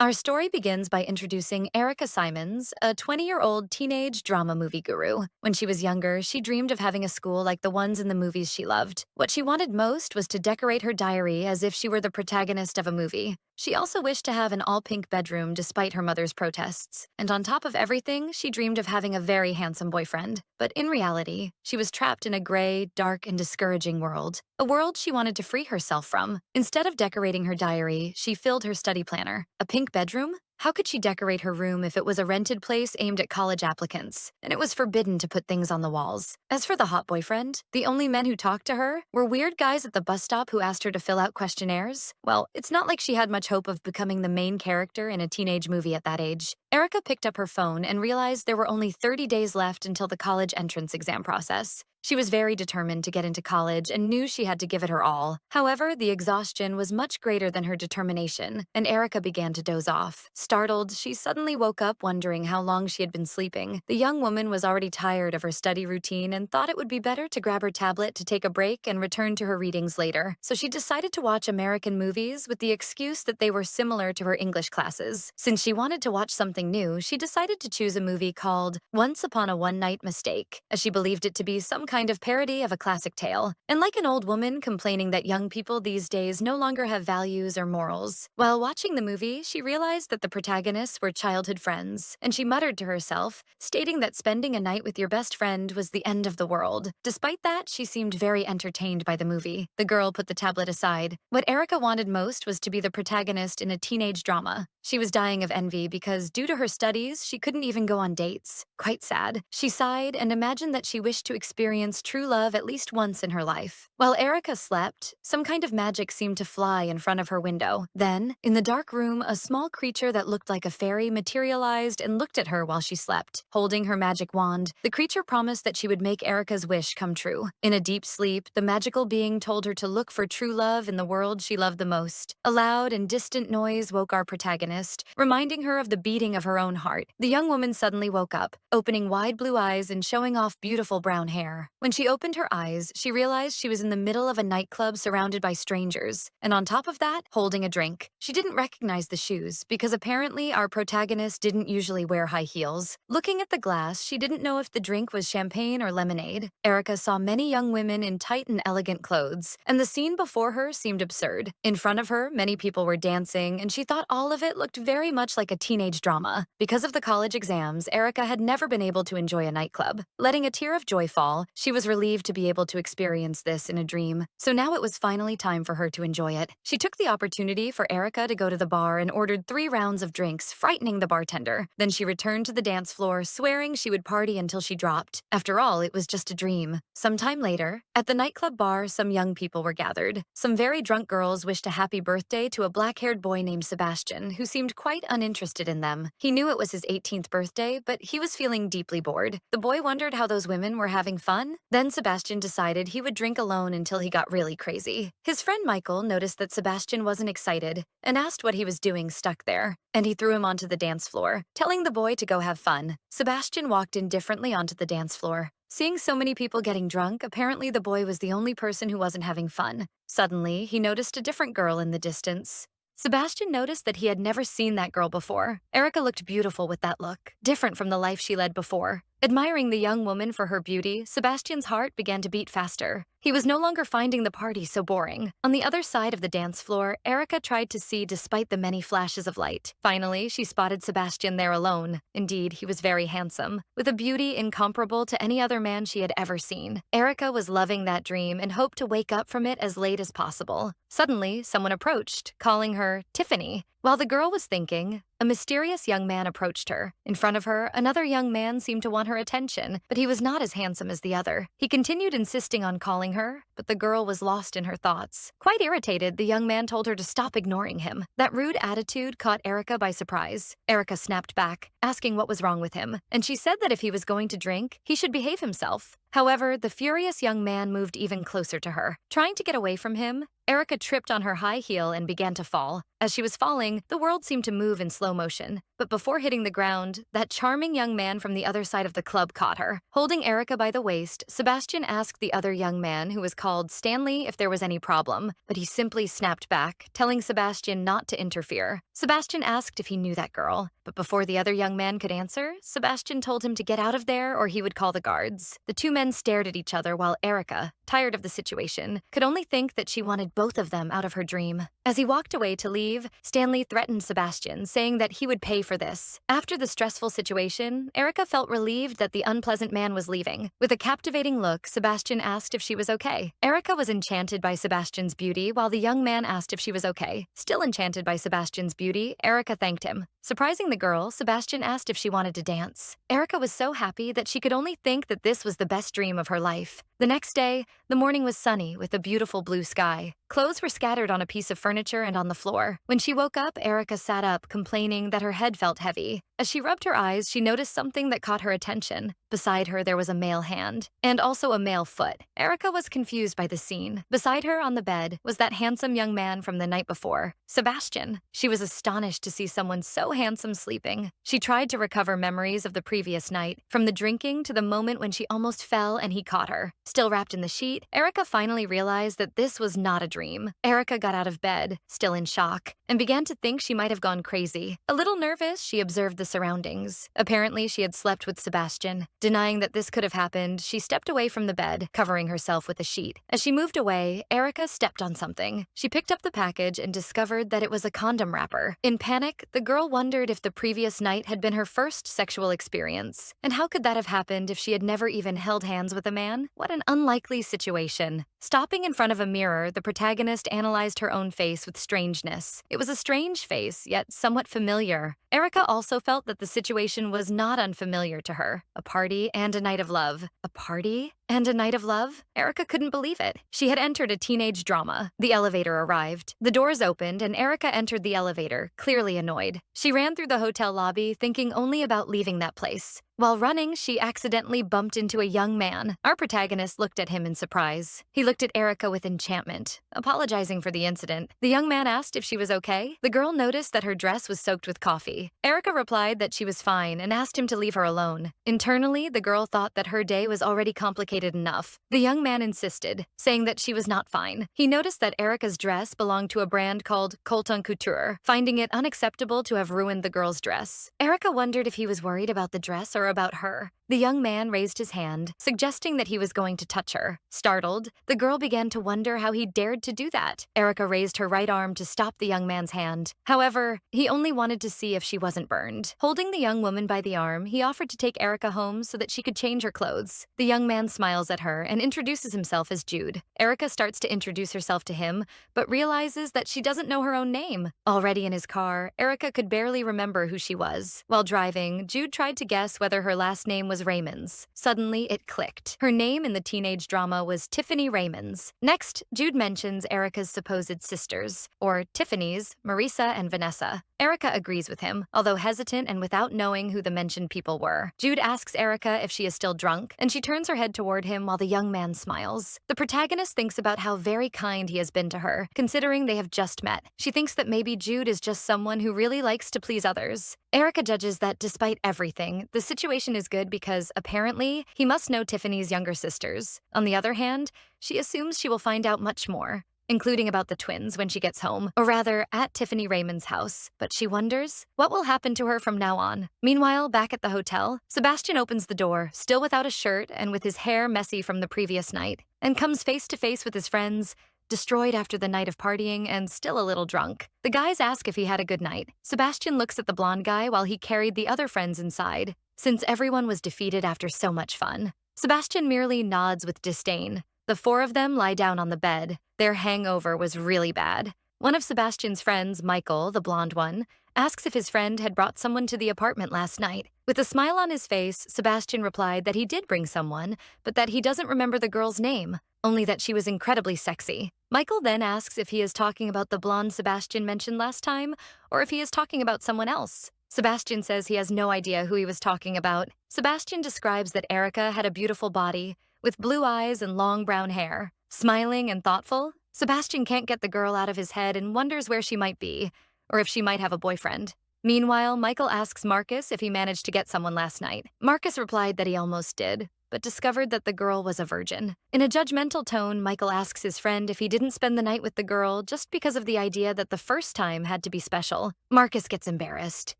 Our story begins by introducing Erica Simons, a 20-year-old teenage drama movie guru. When she was younger, she dreamed of having a school like the ones in the movies she loved. What she wanted most was to decorate her diary as if she were the protagonist of a movie. She also wished to have an all-pink bedroom despite her mother's protests. And on top of everything, she dreamed of having a very handsome boyfriend. But in reality, she was trapped in a gray, dark, and discouraging world. A world she wanted to free herself from. Instead of decorating her diary, she filled her study planner. A pink bedroom? How could she decorate her room if it was a rented place aimed at college applicants, and it was forbidden to put things on the walls? As for the hot boyfriend, the only men who talked to her were weird guys at the bus stop who asked her to fill out questionnaires. Well, it's not like she had much hope of becoming the main character in a teenage movie at that age. Erica picked up her phone and realized there were only 30 days left until the college entrance exam process. She was very determined to get into college and knew she had to give it her all. However, the exhaustion was much greater than her determination, and Erica began to doze off. Startled, she suddenly woke up wondering how long she had been sleeping. The young woman was already tired of her study routine and thought it would be better to grab her tablet to take a break and return to her readings later. So she decided to watch American movies with the excuse that they were similar to her English classes. Since she wanted to watch something new, she decided to choose a movie called Once Upon a One-Night Mistake, as she believed it to be some kind of parody of a classic tale. And like an old woman complaining that young people these days no longer have values or morals. While watching the movie, she realized that the protagonists were childhood friends, and she muttered to herself, stating that spending a night with your best friend was the end of the world. Despite that, she seemed very entertained by the movie. The girl put the tablet aside. What Erica wanted most was to be the protagonist in a teenage drama. She was dying of envy because, due to her studies, she couldn't even go on dates. Quite sad. She sighed and imagined that she wished to experience true love at least once in her life. While Erica slept, some kind of magic seemed to fly in front of her window. Then, in the dark room, a small creature that looked like a fairy materialized and looked at her while she slept. Holding her magic wand, the creature promised that she would make Erica's wish come true. In a deep sleep, the magical being told her to look for true love in the world she loved the most. A loud and distant noise woke our protagonist, reminding her of the beating of her own heart. The young woman suddenly woke up, opening wide blue eyes and showing off beautiful brown hair. When she opened her eyes, she realized she was in the middle of a nightclub surrounded by strangers, and on top of that, holding a drink. She didn't recognize the shoes, because apparently our protagonist didn't usually wear high heels. Looking at the glass, she didn't know if the drink was champagne or lemonade. Erica saw many young women in tight and elegant clothes, and the scene before her seemed absurd. In front of her, many people were dancing, and she thought all of it looked very much like a teenage drama. Because of the college exams, Erica had never been able to enjoy a nightclub. Letting a tear of joy fall, she was relieved to be able to experience this in a dream. So now it was finally time for her to enjoy it. She took the opportunity for Erica to go to the bar and ordered 3 rounds of drinks, frightening the bartender. Then she returned to the dance floor, swearing she would party until she dropped. After all, it was just a dream. Sometime later, at the nightclub bar, some young people were gathered. Some very drunk girls wished a happy birthday to a black-haired boy named Sebastian, who seemed quite uninterested in them. He knew it was his 18th birthday, but he was feeling deeply bored. The boy wondered how those women were having fun. Then Sebastian decided he would drink alone until he got really crazy. His friend Michael noticed that Sebastian wasn't excited and asked what he was doing stuck there, and he threw him onto the dance floor, telling the boy to go have fun. Sebastian walked indifferently onto the dance floor. Seeing so many people getting drunk, apparently the boy was the only person who wasn't having fun. Suddenly, he noticed a different girl in the distance. Sebastian noticed that he had never seen that girl before. Erica looked beautiful with that look, different from the life she led before. Admiring the young woman for her beauty, Sebastian's heart began to beat faster. He was no longer finding the party so boring. On the other side of the dance floor, Erica tried to see despite the many flashes of light. Finally, she spotted Sebastian there alone. Indeed, he was very handsome, with a beauty incomparable to any other man she had ever seen. Erica was loving that dream and hoped to wake up from it as late as possible. Suddenly, someone approached, calling her Tiffany. While the girl was thinking, a mysterious young man approached her. In front of her, another young man seemed to want her attention, but he was not as handsome as the other. He continued insisting on calling her, but the girl was lost in her thoughts. Quite irritated, the young man told her to stop ignoring him. That rude attitude caught Erica by surprise. Erica snapped back, asking what was wrong with him, and she said that if he was going to drink, he should behave himself. However, the furious young man moved even closer to her. Trying to get away from him, Erica tripped on her high heel and began to fall. As she was falling, the world seemed to move in slow motion. But before hitting the ground, that charming young man from the other side of the club caught her. Holding Erica by the waist, Sebastian asked the other young man, who was called Stanley, if there was any problem, but he simply snapped back, telling Sebastian not to interfere. Sebastian asked if he knew that girl, but before the other young man could answer, Sebastian told him to get out of there or he would call the guards. The two men stared at each other while Erica, tired of the situation, could only think that she wanted both of them out of her dream. As he walked away to leave, Stanley threatened Sebastian, saying that he would pay for this. After the stressful situation, Erica felt relieved that the unpleasant man was leaving. With a captivating look, Sebastian asked if she was okay. Erica was enchanted by Sebastian's beauty, while the young man asked if she was okay. Still enchanted by Sebastian's beauty, Erica thanked him. Surprising the girl, Sebastian asked if she wanted to dance. Erica was so happy that she could only think that this was the best dream of her life. The next day, the morning was sunny with a beautiful blue sky. Clothes were scattered on a piece of furniture and on the floor. When she woke up, Erica sat up, complaining that her head felt heavy. As she rubbed her eyes, she noticed something that caught her attention. Beside her, there was a male hand, and also a male foot. Erica was confused by the scene. Beside her on the bed was that handsome young man from the night before, Sebastian. She was astonished to see someone so handsome sleeping. She tried to recover memories of the previous night, from the drinking to the moment when she almost fell and he caught her. Still wrapped in the sheet, Erica finally realized that this was not a dream. Erica got out of bed, still in shock, and began to think she might have gone crazy. A little nervous, she observed the surroundings. Apparently, she had slept with Sebastian. Denying that this could have happened, she stepped away from the bed, covering herself with a sheet. As she moved away, Erica stepped on something. She picked up the package and discovered that it was a condom wrapper. In panic, the girl wondered if the previous night had been her first sexual experience. And how could that have happened if she had never even held hands with a man? What an unlikely situation. Stopping in front of a mirror, the protagonist analyzed her own face with strangeness. It was a strange face, yet somewhat familiar. Erica also felt that the situation was not unfamiliar to her. A party and a night of love. A party and a night of love? Erica couldn't believe it. She had entered a teenage drama. The elevator arrived. The doors opened and Erica entered the elevator, clearly annoyed. She ran through the hotel lobby, thinking only about leaving that place. While running, she accidentally bumped into a young man. Our protagonist looked at him in surprise. He looked at Erica with enchantment. Apologizing for the incident, the young man asked if she was okay. The girl noticed that her dress was soaked with coffee. Erica replied that she was fine and asked him to leave her alone. Internally, the girl thought that her day was already complicated enough. The young man insisted, saying that she was not fine. He noticed that Erica's dress belonged to a brand called Colton Couture, finding it unacceptable to have ruined the girl's dress. Erica wondered if he was worried about the dress or about her. The young man raised his hand, suggesting that he was going to touch her. Startled, the girl began to wonder how he dared to do that. Erica raised her right arm to stop the young man's hand. However, he only wanted to see if she wasn't burned. Holding the young woman by the arm, he offered to take Erica home so that she could change her clothes. The young man smiles at her and introduces himself as Jude. Erica starts to introduce herself to him, but realizes that she doesn't know her own name. Already in his car, Erica could barely remember who she was. While driving, Jude tried to guess whether her last name was Raymonds. Suddenly, it clicked. Her name in the teenage drama was Tiffany Raymonds. Next, Jude mentions Erica's supposed sisters, or Tiffany's, Marisa and Vanessa. Erica agrees with him, although hesitant and without knowing who the mentioned people were. Jude asks Erica if she is still drunk, and she turns her head toward him while the young man smiles. The protagonist thinks about how very kind he has been to her, considering they have just met. She thinks that maybe Jude is just someone who really likes to please others. Erica judges that despite everything, the situation is good because, apparently, he must know Tiffany's younger sisters. On the other hand, she assumes she will find out much more, including about the twins when she gets home, or rather, at Tiffany Raymond's house. But she wonders, what will happen to her from now on? Meanwhile, back at the hotel, Sebastian opens the door, still without a shirt and with his hair messy from the previous night, and comes face to face with his friends, destroyed after the night of partying and still a little drunk. The guys ask if he had a good night. Sebastian looks at the blonde guy while he carried the other friends inside, since everyone was defeated after so much fun. Sebastian merely nods with disdain. The four of them lie down on the bed. Their hangover was really bad. One of Sebastian's friends, Michael, the blonde one, asks if his friend had brought someone to the apartment last night. With a smile on his face, Sebastian replied that he did bring someone, but that he doesn't remember the girl's name, only that she was incredibly sexy. Michael then asks if he is talking about the blonde Sebastian mentioned last time, or if he is talking about someone else. Sebastian says he has no idea who he was talking about. Sebastian describes that Erica had a beautiful body, with blue eyes and long brown hair. Smiling and thoughtful, Sebastian can't get the girl out of his head and wonders where she might be, or if she might have a boyfriend. Meanwhile, Michael asks Marcus if he managed to get someone last night. Marcus replied that he almost did, but discovered that the girl was a virgin. In a judgmental tone, Michael asks his friend if he didn't spend the night with the girl just because of the idea that the first time had to be special. Marcus gets embarrassed,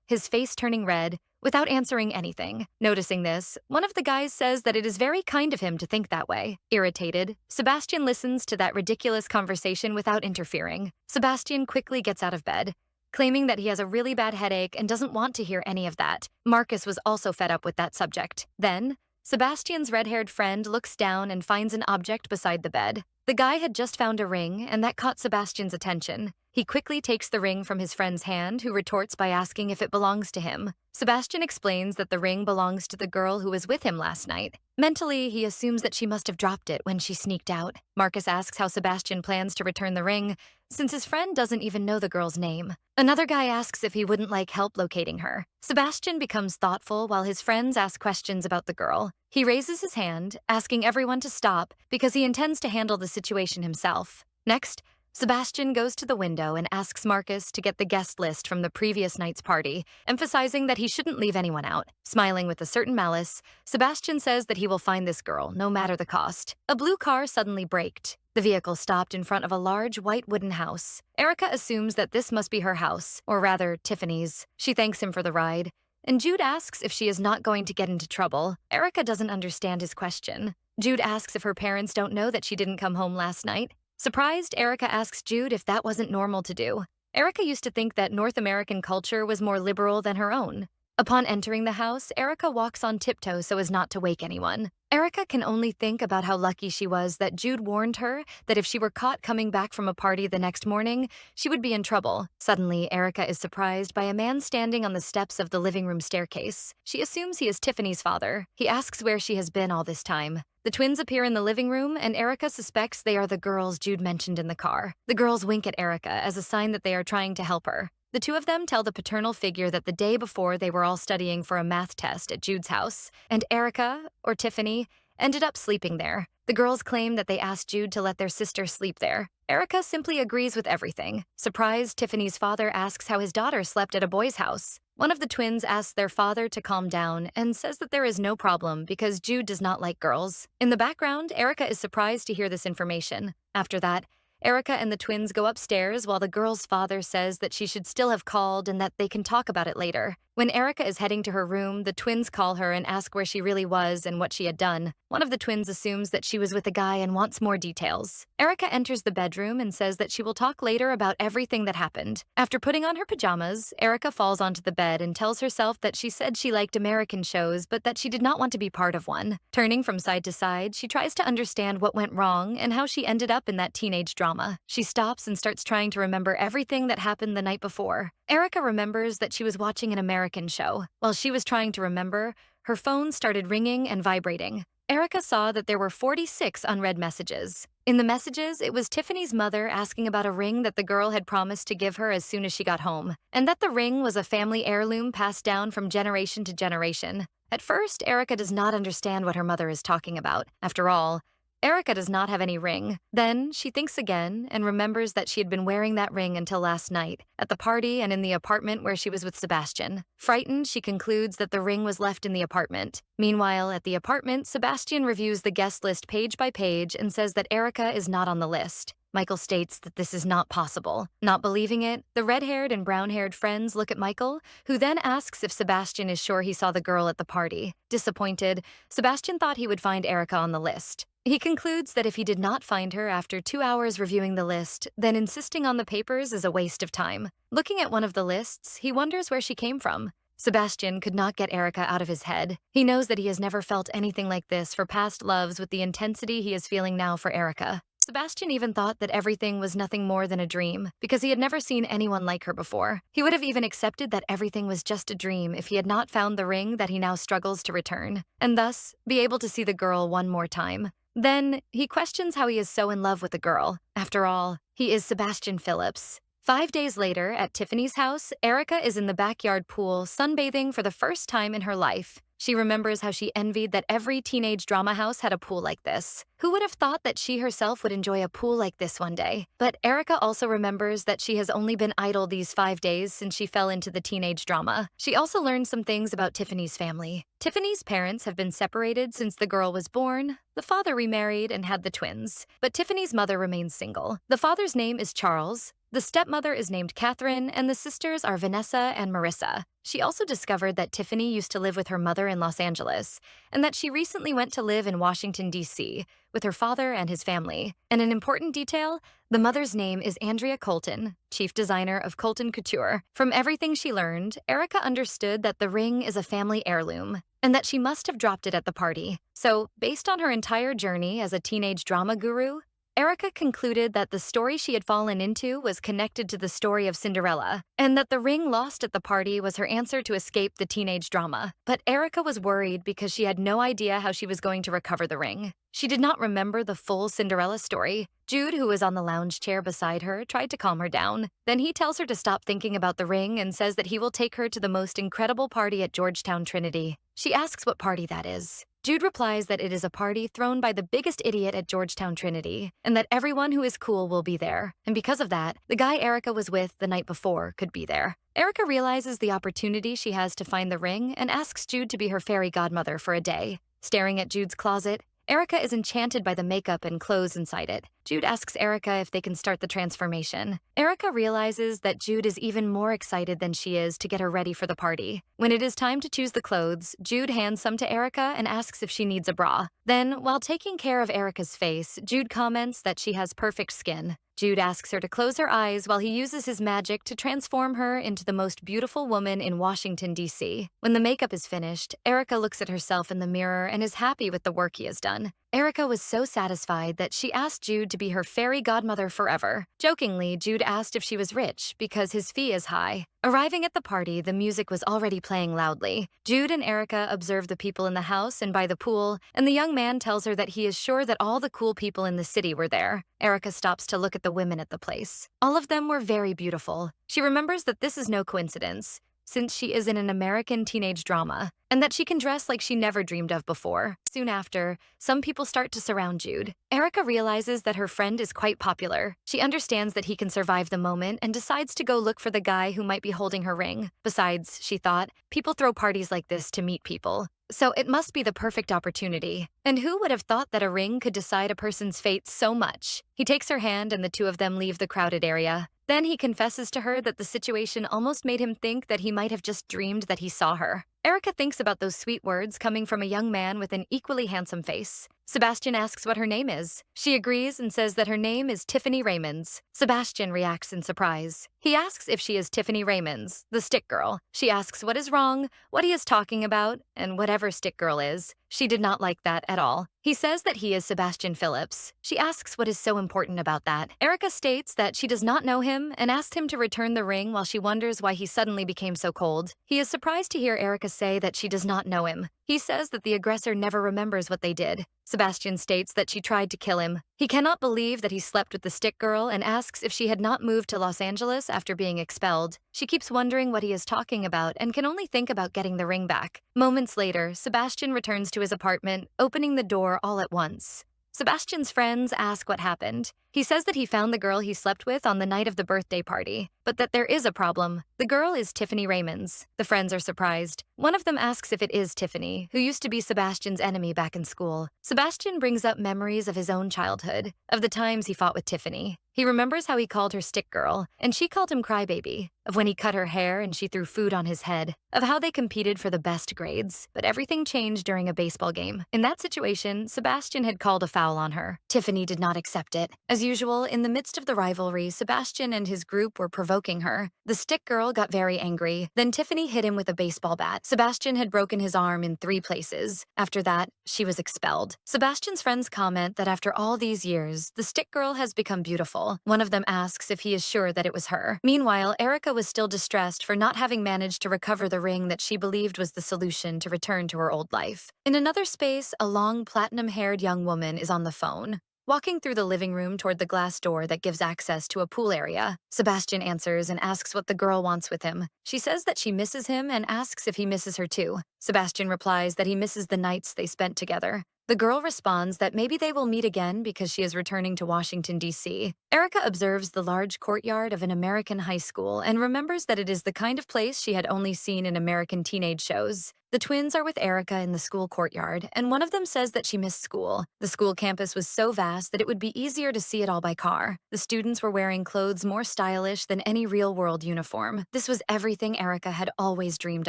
his face turning red, without answering anything. Noticing this, one of the guys says that it is very kind of him to think that way. Irritated, Sebastian listens to that ridiculous conversation without interfering. Sebastian quickly gets out of bed, claiming that he has a really bad headache and doesn't want to hear any of that. Marcus was also fed up with that subject. Then, Sebastian's red-haired friend looks down and finds an object beside the bed. The guy had just found a ring, and that caught Sebastian's attention. He quickly takes the ring from his friend's hand, who retorts by asking if it belongs to him. Sebastian explains that the ring belongs to the girl who was with him last night. Mentally, he assumes that she must have dropped it when she sneaked out. Marcus asks how Sebastian plans to return the ring, since his friend doesn't even know the girl's name. Another guy asks if he wouldn't like help locating her. Sebastian becomes thoughtful while his friends ask questions about the girl. He raises his hand, asking everyone to stop because he intends to handle the situation himself. Next, Sebastian goes to the window and asks Marcus to get the guest list from the previous night's party, emphasizing that he shouldn't leave anyone out. Smiling with a certain malice, Sebastian says that he will find this girl, no matter the cost. A blue car suddenly braked. The vehicle stopped in front of a large white wooden house. Erica assumes that this must be her house, or rather, Tiffany's. She thanks him for the ride, and Jude asks if she is not going to get into trouble. Erica doesn't understand his question. Jude asks if her parents don't know that she didn't come home last night. Surprised, Erica asks Jude if that wasn't normal to do. Erica used to think that North American culture was more liberal than her own. Upon entering the house, Erica walks on tiptoe so as not to wake anyone. Erica can only think about how lucky she was that Jude warned her that if she were caught coming back from a party the next morning, she would be in trouble. Suddenly, Erica is surprised by a man standing on the steps of the living room staircase. She assumes he is Tiffany's father. He asks where she has been all this time. The twins appear in the living room, and Erica suspects they are the girls Jude mentioned in the car. The girls wink at Erica as a sign that they are trying to help her. The two of them tell the paternal figure that the day before they were all studying for a math test at Jude's house, and Erica, or Tiffany, ended up sleeping there. The girls claim that they asked Jude to let their sister sleep there. Erica simply agrees with everything. Surprised, Tiffany's father asks how his daughter slept at a boy's house. One of the twins asks their father to calm down and says that there is no problem because Jude does not like girls. In the background, Erica is surprised to hear this information. After that, Erica and the twins go upstairs while the girl's father says that she should still have called and that they can talk about it later. When Erica is heading to her room, the twins call her and ask where she really was and what she had done. One of the twins assumes that she was with a guy and wants more details. Erica enters the bedroom and says that she will talk later about everything that happened. After putting on her pajamas, Erica falls onto the bed and tells herself that she said she liked American shows but that she did not want to be part of one. Turning from side to side, she tries to understand what went wrong and how she ended up in that teenage drama. She stops and starts trying to remember everything that happened the night before. Erica remembers that she was watching an American show. While she was trying to remember, her phone started ringing and vibrating. Erica saw that there were 46 unread messages. In the messages, it was Tiffany's mother asking about a ring that the girl had promised to give her as soon as she got home, and that the ring was a family heirloom passed down from generation to generation. At first, Erica does not understand what her mother is talking about. After all, Erica does not have any ring. Then, she thinks again and remembers that she had been wearing that ring until last night, at the party and in the apartment where she was with Sebastian. Frightened, she concludes that the ring was left in the apartment. Meanwhile, at the apartment, Sebastian reviews the guest list page by page and says that Erica is not on the list. Michael states that this is not possible. Not believing it, the red-haired and brown-haired friends look at Michael, who then asks if Sebastian is sure he saw the girl at the party. Disappointed, Sebastian thought he would find Erica on the list. He concludes that if he did not find her after 2 hours reviewing the list, then insisting on the papers is a waste of time. Looking at one of the lists, he wonders where she came from. Sebastian could not get Erica out of his head. He knows that he has never felt anything like this for past loves with the intensity he is feeling now for Erica. Sebastian even thought that everything was nothing more than a dream, because he had never seen anyone like her before. He would have even accepted that everything was just a dream if he had not found the ring that he now struggles to return, and thus be able to see the girl one more time. Then, he questions how he is so in love with the girl. After all, he is Sebastian Phillips. 5 days later, at Tiffany's house, Erica is in the backyard pool sunbathing for the first time in her life. She remembers how she envied that every teenage drama house had a pool like this. Who would have thought that she herself would enjoy a pool like this one day? But Erica also remembers that she has only been idle these 5 days since she fell into the teenage drama. She also learned some things about Tiffany's family. Tiffany's parents have been separated since the girl was born. The father remarried and had the twins, but Tiffany's mother remains single. The father's name is Charles. The stepmother is named Catherine, and the sisters are Vanessa and Marissa. She also discovered that Tiffany used to live with her mother in Los Angeles, and that she recently went to live in Washington, D.C., with her father and his family. And an important detail, the mother's name is Andrea Colton, chief designer of Colton Couture. From everything she learned, Erica understood that the ring is a family heirloom, and that she must have dropped it at the party. So, based on her entire journey as a teenage drama guru, Erica concluded that the story she had fallen into was connected to the story of Cinderella, and that the ring lost at the party was her answer to escape the teenage drama. But Erica was worried because she had no idea how she was going to recover the ring. She did not remember the full Cinderella story. Jude, who was on the lounge chair beside her, tried to calm her down. Then he tells her to stop thinking about the ring and says that he will take her to the most incredible party at Georgetown Trinity. She asks what party that is. Jude replies that it is a party thrown by the biggest idiot at Georgetown Trinity, and that everyone who is cool will be there. And because of that, the guy Erica was with the night before could be there. Erica realizes the opportunity she has to find the ring and asks Jude to be her fairy godmother for a day. Staring at Jude's closet, Erica is enchanted by the makeup and clothes inside it. Jude asks Erica if they can start the transformation. Erica realizes that Jude is even more excited than she is to get her ready for the party. When it is time to choose the clothes, Jude hands some to Erica and asks if she needs a bra. Then, while taking care of Erica's face, Jude comments that she has perfect skin. Jude asks her to close her eyes while he uses his magic to transform her into the most beautiful woman in Washington, D.C. When the makeup is finished, Erica looks at herself in the mirror and is happy with the work he has done. Erica was so satisfied that she asked Jude to be her fairy godmother forever. Jokingly, Jude asked if she was rich because his fee is high. Arriving at the party, the music was already playing loudly. Jude and Erica observe the people in the house and by the pool, and the young man tells her that he is sure that all the cool people in the city were there. Erica stops to look at the women at the place. All of them were very beautiful. She remembers that this is no coincidence, since she is in an American teenage drama, and that she can dress like she never dreamed of before. Soon after, some people start to surround Jude. Erica realizes that her friend is quite popular. She understands that he can survive the moment and decides to go look for the guy who might be holding her ring. Besides, she thought, people throw parties like this to meet people, so it must be the perfect opportunity. And who would have thought that a ring could decide a person's fate so much? He takes her hand and the two of them leave the crowded area. Then he confesses to her that the situation almost made him think that he might have just dreamed that he saw her. Erica thinks about those sweet words coming from a young man with an equally handsome face. Sebastian asks what her name is. She agrees and says that her name is Tiffany Raymonds. Sebastian reacts in surprise. He asks if she is Tiffany Raymonds, the stick girl. She asks what is wrong, what he is talking about, and whatever stick girl is. She did not like that at all. He says that he is Sebastian Phillips. She asks what is so important about that. Erica states that she does not know him and asks him to return the ring while she wonders why he suddenly became so cold. He is surprised to hear Erica say that she does not know him. He says that the aggressor never remembers what they did. Sebastian states that she tried to kill him. He cannot believe that he slept with the stick girl and asks if she had not moved to Los Angeles after being expelled. She keeps wondering what he is talking about and can only think about getting the ring back. Moments later, Sebastian returns to his apartment, opening the door all at once. Sebastian's friends ask what happened. He says that he found the girl he slept with on the night of the birthday party, but that there is a problem. The girl is Tiffany Raymonds. The friends are surprised. One of them asks if it is Tiffany, who used to be Sebastian's enemy back in school. Sebastian brings up memories of his own childhood, of the times he fought with Tiffany. He remembers how he called her stick girl, and she called him crybaby, of when he cut her hair and she threw food on his head, of how they competed for the best grades. But everything changed during a baseball game. In that situation, Sebastian had called a foul on her. Tiffany did not accept it. As usual, in the midst of the rivalry, Sebastian and his group were provoking her. The stick girl got very angry. Then Tiffany hit him with a baseball bat. Sebastian had broken his arm in 3 places. After that, she was expelled. Sebastian's friends comment that after all these years, the stick girl has become beautiful. One of them asks if he is sure that it was her. Meanwhile, Erica was still distressed for not having managed to recover the ring that she believed was the solution to return to her old life. In another space, a long platinum-haired young woman is on the phone. walking through the living room toward the glass door that gives access to a pool area. Sebastian answers and asks what the girl wants with him. She says that she misses him and asks if he misses her too. Sebastian replies that he misses the nights they spent together. The girl responds that maybe they will meet again because she is returning to Washington, D.C. Erica observes the large courtyard of an American high school and remembers that it is the kind of place she had only seen in American teenage shows. The twins are with Erica in the school courtyard, and one of them says that she missed school. The school campus was so vast that it would be easier to see it all by car. The students were wearing clothes more stylish than any real-world uniform. This was everything Erica had always dreamed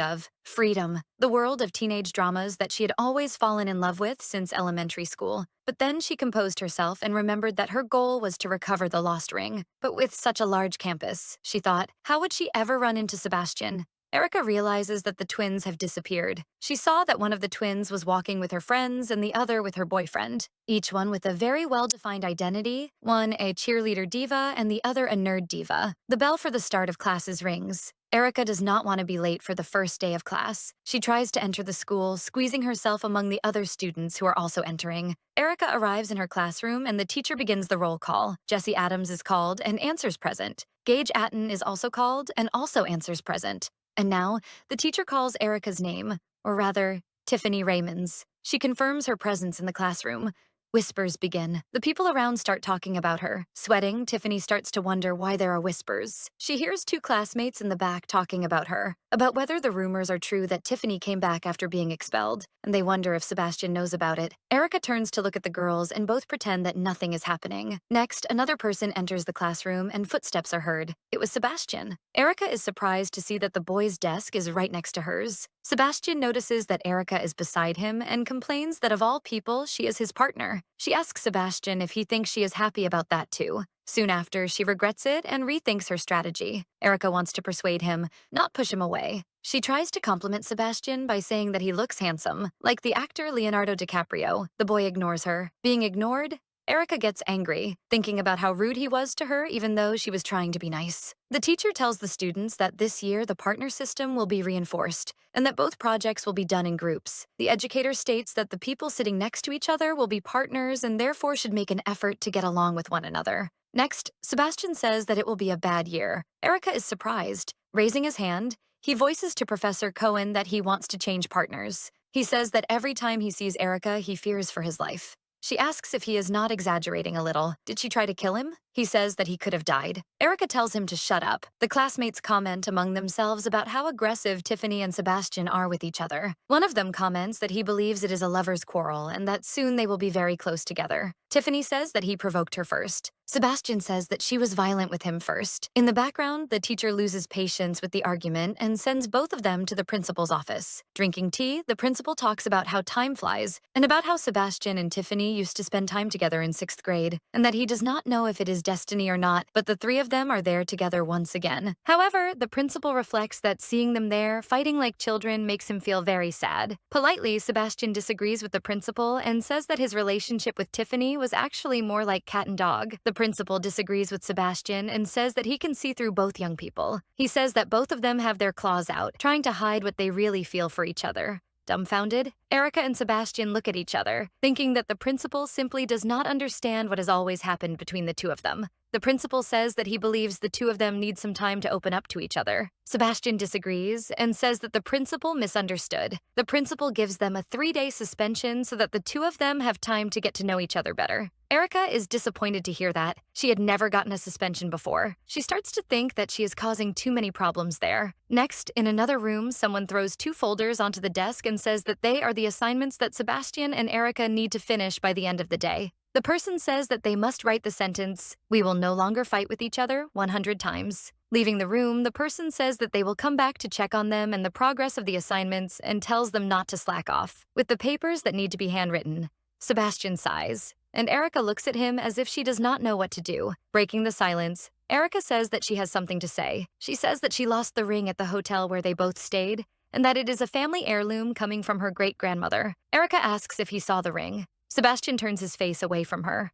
of. Freedom. The world of teenage dramas that she had always fallen in love with since elementary school. But then she composed herself and remembered that her goal was to recover the lost ring. But with such a large campus, she thought, how would she ever run into Sebastian? Erica realizes that the twins have disappeared. She saw that one of the twins was walking with her friends and the other with her boyfriend, each one with a very well-defined identity, one a cheerleader diva and the other a nerd diva. The bell for the start of classes rings. Erica does not want to be late for the first day of class. She tries to enter the school, squeezing herself among the other students who are also entering. Erica arrives in her classroom and the teacher begins the roll call. Jesse Adams is called and answers present. Gage Atten is also called and also answers present. And now, the teacher calls Erica's name, or rather, Tiffany Raymond's. She confirms her presence in the classroom. Whispers begin. The people around start talking about her. Sweating, Tiffany starts to wonder why there are whispers. She hears two classmates in the back talking about her, about whether the rumors are true that Tiffany came back after being expelled, and they wonder if Sebastian knows about it. Erica turns to look at the girls and both pretend that nothing is happening. Next, another person enters the classroom and footsteps are heard. It was Sebastian. Erica is surprised to see that the boy's desk is right next to hers. Sebastian notices that Erica is beside him and complains that of all people, she is his partner. She asks Sebastian if he thinks she is happy about that too. Soon after, she regrets it and rethinks her strategy. Erica wants to persuade him, not push him away. She tries to compliment Sebastian by saying that he looks handsome, like the actor Leonardo DiCaprio. The boy ignores her. Being ignored, Erica gets angry, thinking about how rude he was to her even though she was trying to be nice. The teacher tells the students that this year the partner system will be reinforced and that both projects will be done in groups. The educator states that the people sitting next to each other will be partners and therefore should make an effort to get along with one another. Next, Sebastian says that it will be a bad year. Erica is surprised. Raising his hand, he voices to Professor Cohen that he wants to change partners. He says that every time he sees Erica, he fears for his life. She asks if he is not exaggerating a little. Did she try to kill him? He says that he could have died. Erica tells him to shut up. The classmates comment among themselves about how aggressive Tiffany and Sebastian are with each other. One of them comments that he believes it is a lover's quarrel and that soon they will be very close together. Tiffany says that he provoked her first. Sebastian says that she was violent with him first. In the background, the teacher loses patience with the argument and sends both of them to the principal's office. Drinking tea, the principal talks about how time flies and about how Sebastian and Tiffany used to spend time together in 6th grade and that he does not know if it is destiny or not, but the three of them are there together once again. However, the principal reflects that seeing them there, fighting like children, makes him feel very sad. Politely, Sebastian disagrees with the principal and says that his relationship with Tiffany was actually more like cat and dog. The principal disagrees with Sebastian and says that he can see through both young people. He says that both of them have their claws out, trying to hide what they really feel for each other. Dumbfounded, Erica and Sebastian look at each other, thinking that the principal simply does not understand what has always happened between the two of them. The principal says that he believes the two of them need some time to open up to each other. Sebastian disagrees and says that the principal misunderstood. The principal gives them a 3-day suspension so that the two of them have time to get to know each other better. Erica is disappointed to hear that. She had never gotten a suspension before. She starts to think that she is causing too many problems there. Next, in another room, someone throws 2 folders onto the desk and says that they are the assignments that Sebastian and Erica need to finish by the end of the day. The person says that they must write the sentence, "We will no longer fight with each other," 100 times. Leaving the room, the person says that they will come back to check on them and the progress of the assignments and tells them not to slack off. With the papers that need to be handwritten, Sebastian sighs, and Erica looks at him as if she does not know what to do. Breaking the silence, Erica says that she has something to say. She says that she lost the ring at the hotel where they both stayed, and that it is a family heirloom coming from her great-grandmother. Erica asks if he saw the ring. Sebastian turns his face away from her.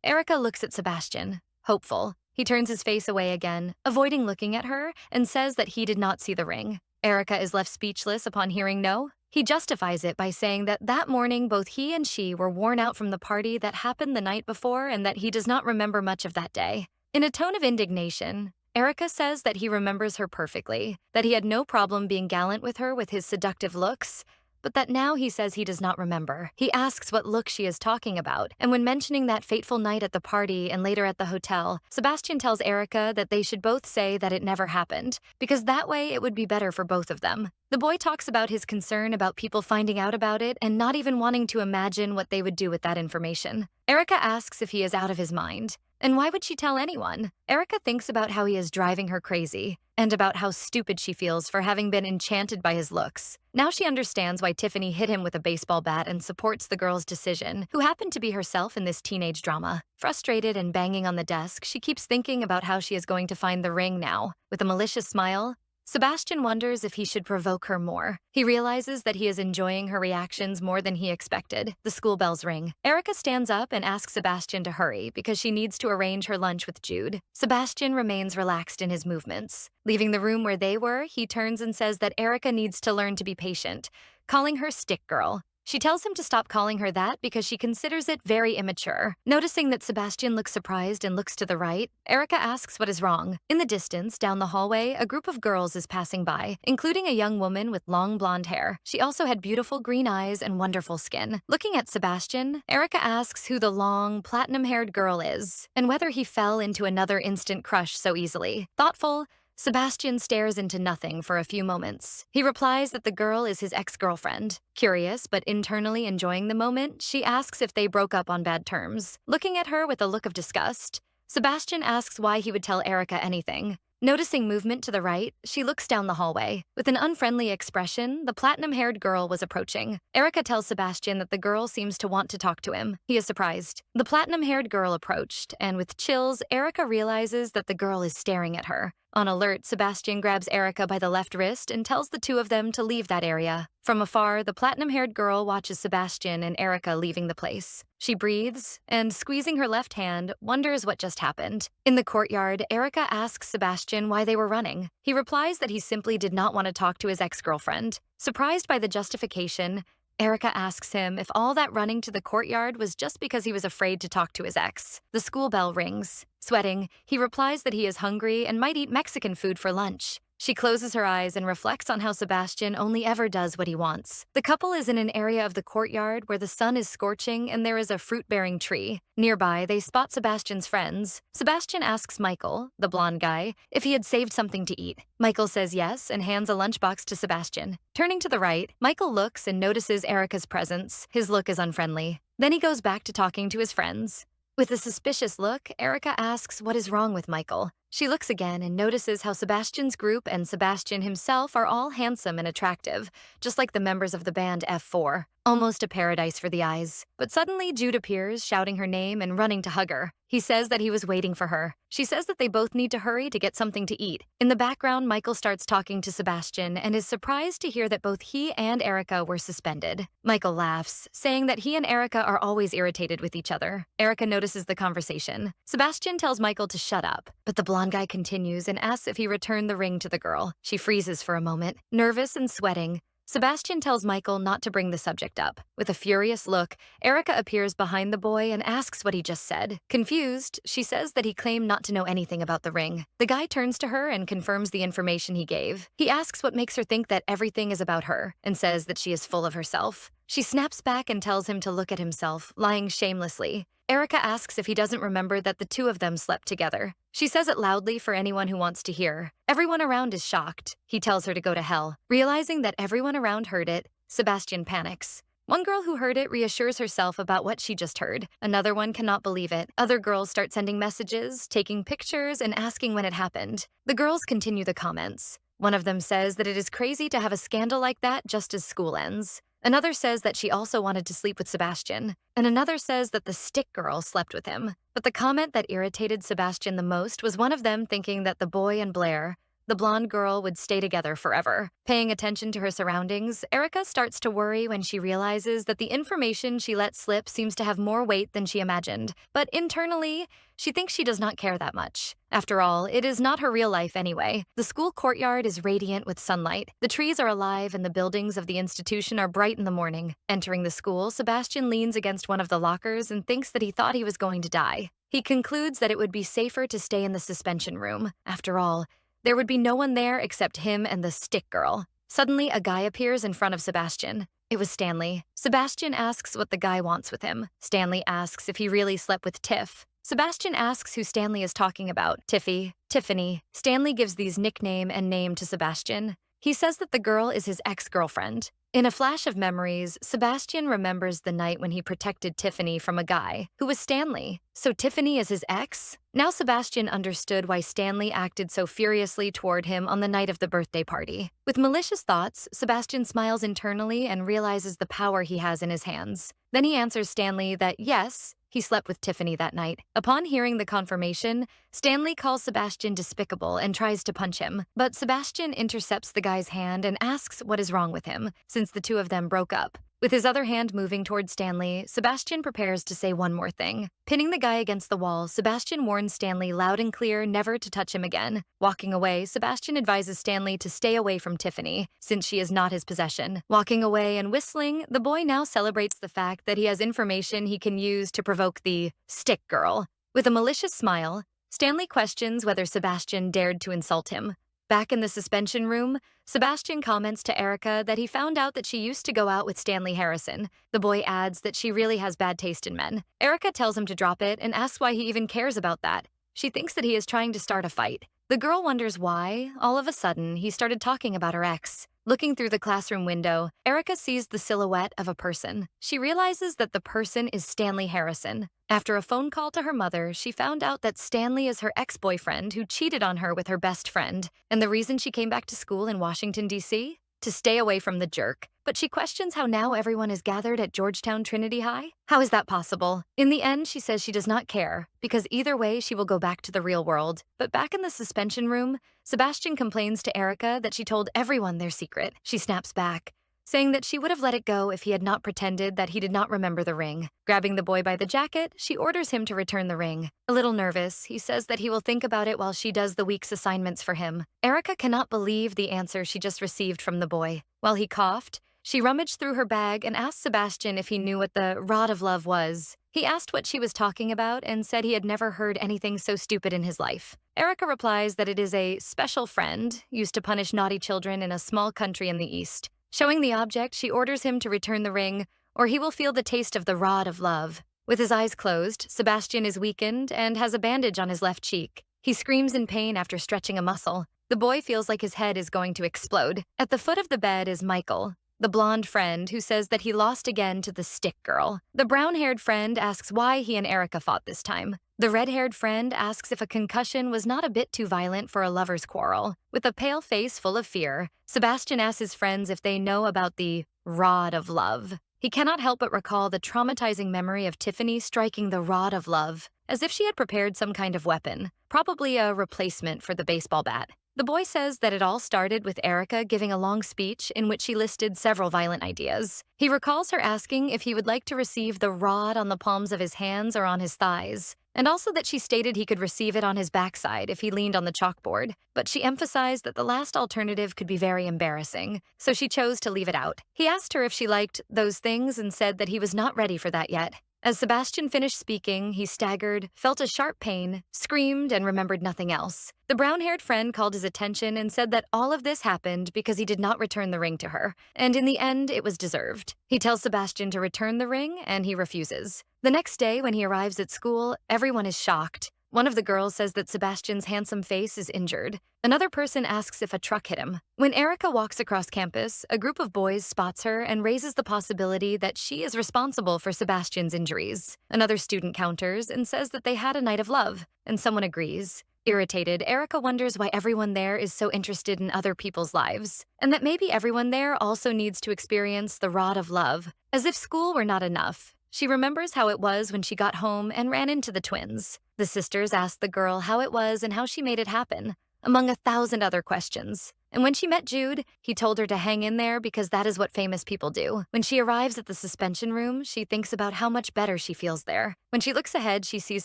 Erica looks at Sebastian, hopeful. He turns his face away again, avoiding looking at her, and says that he did not see the ring. Erica is left speechless upon hearing no. He justifies it by saying that that morning both he and she were worn out from the party that happened the night before and that he does not remember much of that day. In a tone of indignation, Erica says that he remembers her perfectly, that he had no problem being gallant with her with his seductive looks, but that now he says he does not remember. He asks what look she is talking about, and when mentioning that fateful night at the party and later at the hotel, Sebastian tells Erica that they should both say that it never happened, because that way it would be better for both of them. The boy talks about his concern about people finding out about it and not even wanting to imagine what they would do with that information. Erica asks if he is out of his mind. And why would she tell anyone? Erica thinks about how he is driving her crazy, and about how stupid she feels for having been enchanted by his looks. Now she understands why Tiffany hit him with a baseball bat and supports the girl's decision, who happened to be herself in this teenage drama. Frustrated and banging on the desk, she keeps thinking about how she is going to find the ring now. With a malicious smile, Sebastian wonders if he should provoke her more. He realizes that he is enjoying her reactions more than he expected. The school bells ring. Erica stands up and asks Sebastian to hurry because she needs to arrange her lunch with Jude. Sebastian remains relaxed in his movements. Leaving the room where they were, he turns and says that Erica needs to learn to be patient, calling her stick girl. She tells him to stop calling her that because she considers it very immature. Noticing that Sebastian looks surprised and looks to the right, Erica asks what is wrong. In the distance, down the hallway, a group of girls is passing by, including a young woman with long blonde hair. She also had beautiful green eyes and wonderful skin. Looking at Sebastian, Erica asks who the long, platinum-haired girl is, and whether he fell into another instant crush so easily. Thoughtful, Sebastian stares into nothing for a few moments. He replies that the girl is his ex-girlfriend. Curious, but internally enjoying the moment, she asks if they broke up on bad terms. Looking at her with a look of disgust, Sebastian asks why he would tell Erica anything. Noticing movement to the right, she looks down the hallway. With an unfriendly expression, the platinum-haired girl was approaching. Erica tells Sebastian that the girl seems to want to talk to him. He is surprised. The platinum-haired girl approached, and with chills, Erica realizes that the girl is staring at her. On alert, Sebastian grabs Erica by the left wrist and tells the two of them to leave that area. From afar, the platinum-haired girl watches Sebastian and Erica leaving the place. She breathes and, squeezing her left hand, wonders what just happened. In the courtyard, Erica asks Sebastian why they were running. He replies that he simply did not want to talk to his ex-girlfriend. Surprised by the justification, Erica asks him if all that running to the courtyard was just because he was afraid to talk to his ex. The school bell rings. Sweating, he replies that he is hungry and might eat Mexican food for lunch. She closes her eyes and reflects on how Sebastian only ever does what he wants. The couple is in an area of the courtyard where the sun is scorching and there is a fruit-bearing tree. Nearby, they spot Sebastian's friends. Sebastian asks Michael, the blonde guy, if he had saved something to eat. Michael says yes and hands a lunchbox to Sebastian. Turning to the right, Michael looks and notices Erica's presence. His look is unfriendly. Then he goes back to talking to his friends. With a suspicious look, Erica asks what is wrong with Michael. She looks again and notices how Sebastian's group and Sebastian himself are all handsome and attractive, just like the members of the band F4. Almost a paradise for the eyes. But suddenly Jude appears, shouting her name and running to hug her. He says that he was waiting for her. She says that they both need to hurry to get something to eat. In the background, Michael starts talking to Sebastian and is surprised to hear that both he and Erica were suspended. Michael laughs, saying that he and Erica are always irritated with each other. Erica notices the conversation. Sebastian tells Michael to shut up, but the blonde guy continues and asks if he returned the ring to the girl. She freezes for a moment, nervous and sweating. Sebastian tells Michael not to bring the subject up. With a furious look, Erica appears behind the boy and asks what he just said. Confused, she says that he claimed not to know anything about the ring. The guy turns to her and confirms the information he gave. He asks what makes her think that everything is about her, and says that she is full of herself. She snaps back and tells him to look at himself, lying shamelessly. Erica asks if he doesn't remember that the two of them slept together. She says it loudly for anyone who wants to hear. Everyone around is shocked. He tells her to go to hell. Realizing that everyone around heard it, Sebastian panics. One girl who heard it reassures herself about what she just heard. Another one cannot believe it. Other girls start sending messages, taking pictures, and asking when it happened. The girls continue the comments. One of them says that it is crazy to have a scandal like that just as school ends. Another says that she also wanted to sleep with Sebastian, and another says that the stick girl slept with him. But the comment that irritated Sebastian the most was one of them thinking that the boy and Blair the blonde girl would stay together forever. Paying attention to her surroundings, Erica starts to worry when she realizes that the information she let slip seems to have more weight than she imagined. But internally, she thinks she does not care that much. After all, it is not her real life anyway. The school courtyard is radiant with sunlight. The trees are alive and the buildings of the institution are bright in the morning. Entering the school, Sebastian leans against one of the lockers and thinks that he thought he was going to die. He concludes that it would be safer to stay in the suspension room. After all, there would be no one there except him and the stick girl. Suddenly, a guy appears in front of Sebastian. It was Stanley. Sebastian asks what the guy wants with him. Stanley asks if he really slept with Tiff. Sebastian asks who Stanley is talking about. Tiffy, Tiffany. Stanley gives these nickname and name to Sebastian. He says that the girl is his ex-girlfriend. In a flash of memories, Sebastian remembers the night when he protected Tiffany from a guy who was Stanley. So Tiffany is his ex? Now Sebastian understood why Stanley acted so furiously toward him on the night of the birthday party. With malicious thoughts, Sebastian smiles internally and realizes the power he has in his hands. Then he answers Stanley that yes, he slept with Tiffany that night. Upon hearing the confirmation, Stanley calls Sebastian despicable and tries to punch him. But Sebastian intercepts the guy's hand and asks what is wrong with him, since the two of them broke up. With his other hand moving towards Stanley, Sebastian prepares to say one more thing. Pinning the guy against the wall, Sebastian warns Stanley loud and clear never to touch him again. Walking away, Sebastian advises Stanley to stay away from Tiffany, since she is not his possession. Walking away and whistling, the boy now celebrates the fact that he has information he can use to provoke the stick girl. With a malicious smile, Stanley questions whether Sebastian dared to insult him. Back in the suspension room, Sebastian comments to Erica that he found out that she used to go out with Stanley Harrison. The boy adds that she really has bad taste in men. Erica tells him to drop it and asks why he even cares about that. She thinks that he is trying to start a fight. The girl wonders why, all of a sudden, he started talking about her ex. Looking through the classroom window, Erica sees the silhouette of a person. She realizes that the person is Stanley Harrison. After a phone call to her mother, she found out that Stanley is her ex-boyfriend who cheated on her with her best friend. And the reason she came back to school in Washington, D.C.? To stay away from the jerk. But she questions how now everyone is gathered at Georgetown Trinity High. How is that possible? In the end, she says she does not care, because either way she will go back to the real world. But back in the suspension room, Sebastian complains to Erica that she told everyone their secret. She snaps back, saying that she would have let it go if he had not pretended that he did not remember the ring. Grabbing the boy by the jacket, she orders him to return the ring. A little nervous, he says that he will think about it while she does the week's assignments for him. Erica cannot believe the answer she just received from the boy. While he coughed, she rummaged through her bag and asked Sebastian if he knew what the rod of love was. He asked what she was talking about and said he had never heard anything so stupid in his life. Erica replies that it is a special friend used to punish naughty children in a small country in the East. Showing the object, she orders him to return the ring, or he will feel the taste of the rod of love. With his eyes closed, Sebastian is weakened and has a bandage on his left cheek. He screams in pain after stretching a muscle. The boy feels like his head is going to explode. At the foot of the bed is Michael, the blonde friend who says that he lost again to the stick girl. The brown-haired friend asks why he and Erica fought this time. The red-haired friend asks if a concussion was not a bit too violent for a lover's quarrel. With a pale face full of fear, Sebastian asks his friends if they know about the rod of love. He cannot help but recall the traumatizing memory of Tiffany striking the rod of love, as if she had prepared some kind of weapon, probably a replacement for the baseball bat. The boy says that it all started with Erica giving a long speech in which she listed several violent ideas. He recalls her asking if he would like to receive the rod on the palms of his hands or on his thighs, and also that she stated he could receive it on his backside if he leaned on the chalkboard, but she emphasized that the last alternative could be very embarrassing, so she chose to leave it out. He asked her if she liked those things and said that he was not ready for that yet. As Sebastian finished speaking, he staggered, felt a sharp pain, screamed, and remembered nothing else. The brown-haired friend called his attention and said that all of this happened because he did not return the ring to her, and in the end, it was deserved. He tells Sebastian to return the ring, and he refuses. The next day, when he arrives at school, everyone is shocked. One of the girls says that Sebastian's handsome face is injured. Another person asks if a truck hit him. When Erica walks across campus, a group of boys spots her and raises the possibility that she is responsible for Sebastian's injuries. Another student counters and says that they had a night of love, and someone agrees. Irritated, Erica wonders why everyone there is so interested in other people's lives, and that maybe everyone there also needs to experience the rod of love. As if school were not enough, she remembers how it was when she got home and ran into the twins. The sisters asked the girl how it was and how she made it happen. among 1,000 other questions. And when she met Jude, he told her to hang in there because that is what famous people do. When she arrives at the suspension room, she thinks about how much better she feels there. When she looks ahead, she sees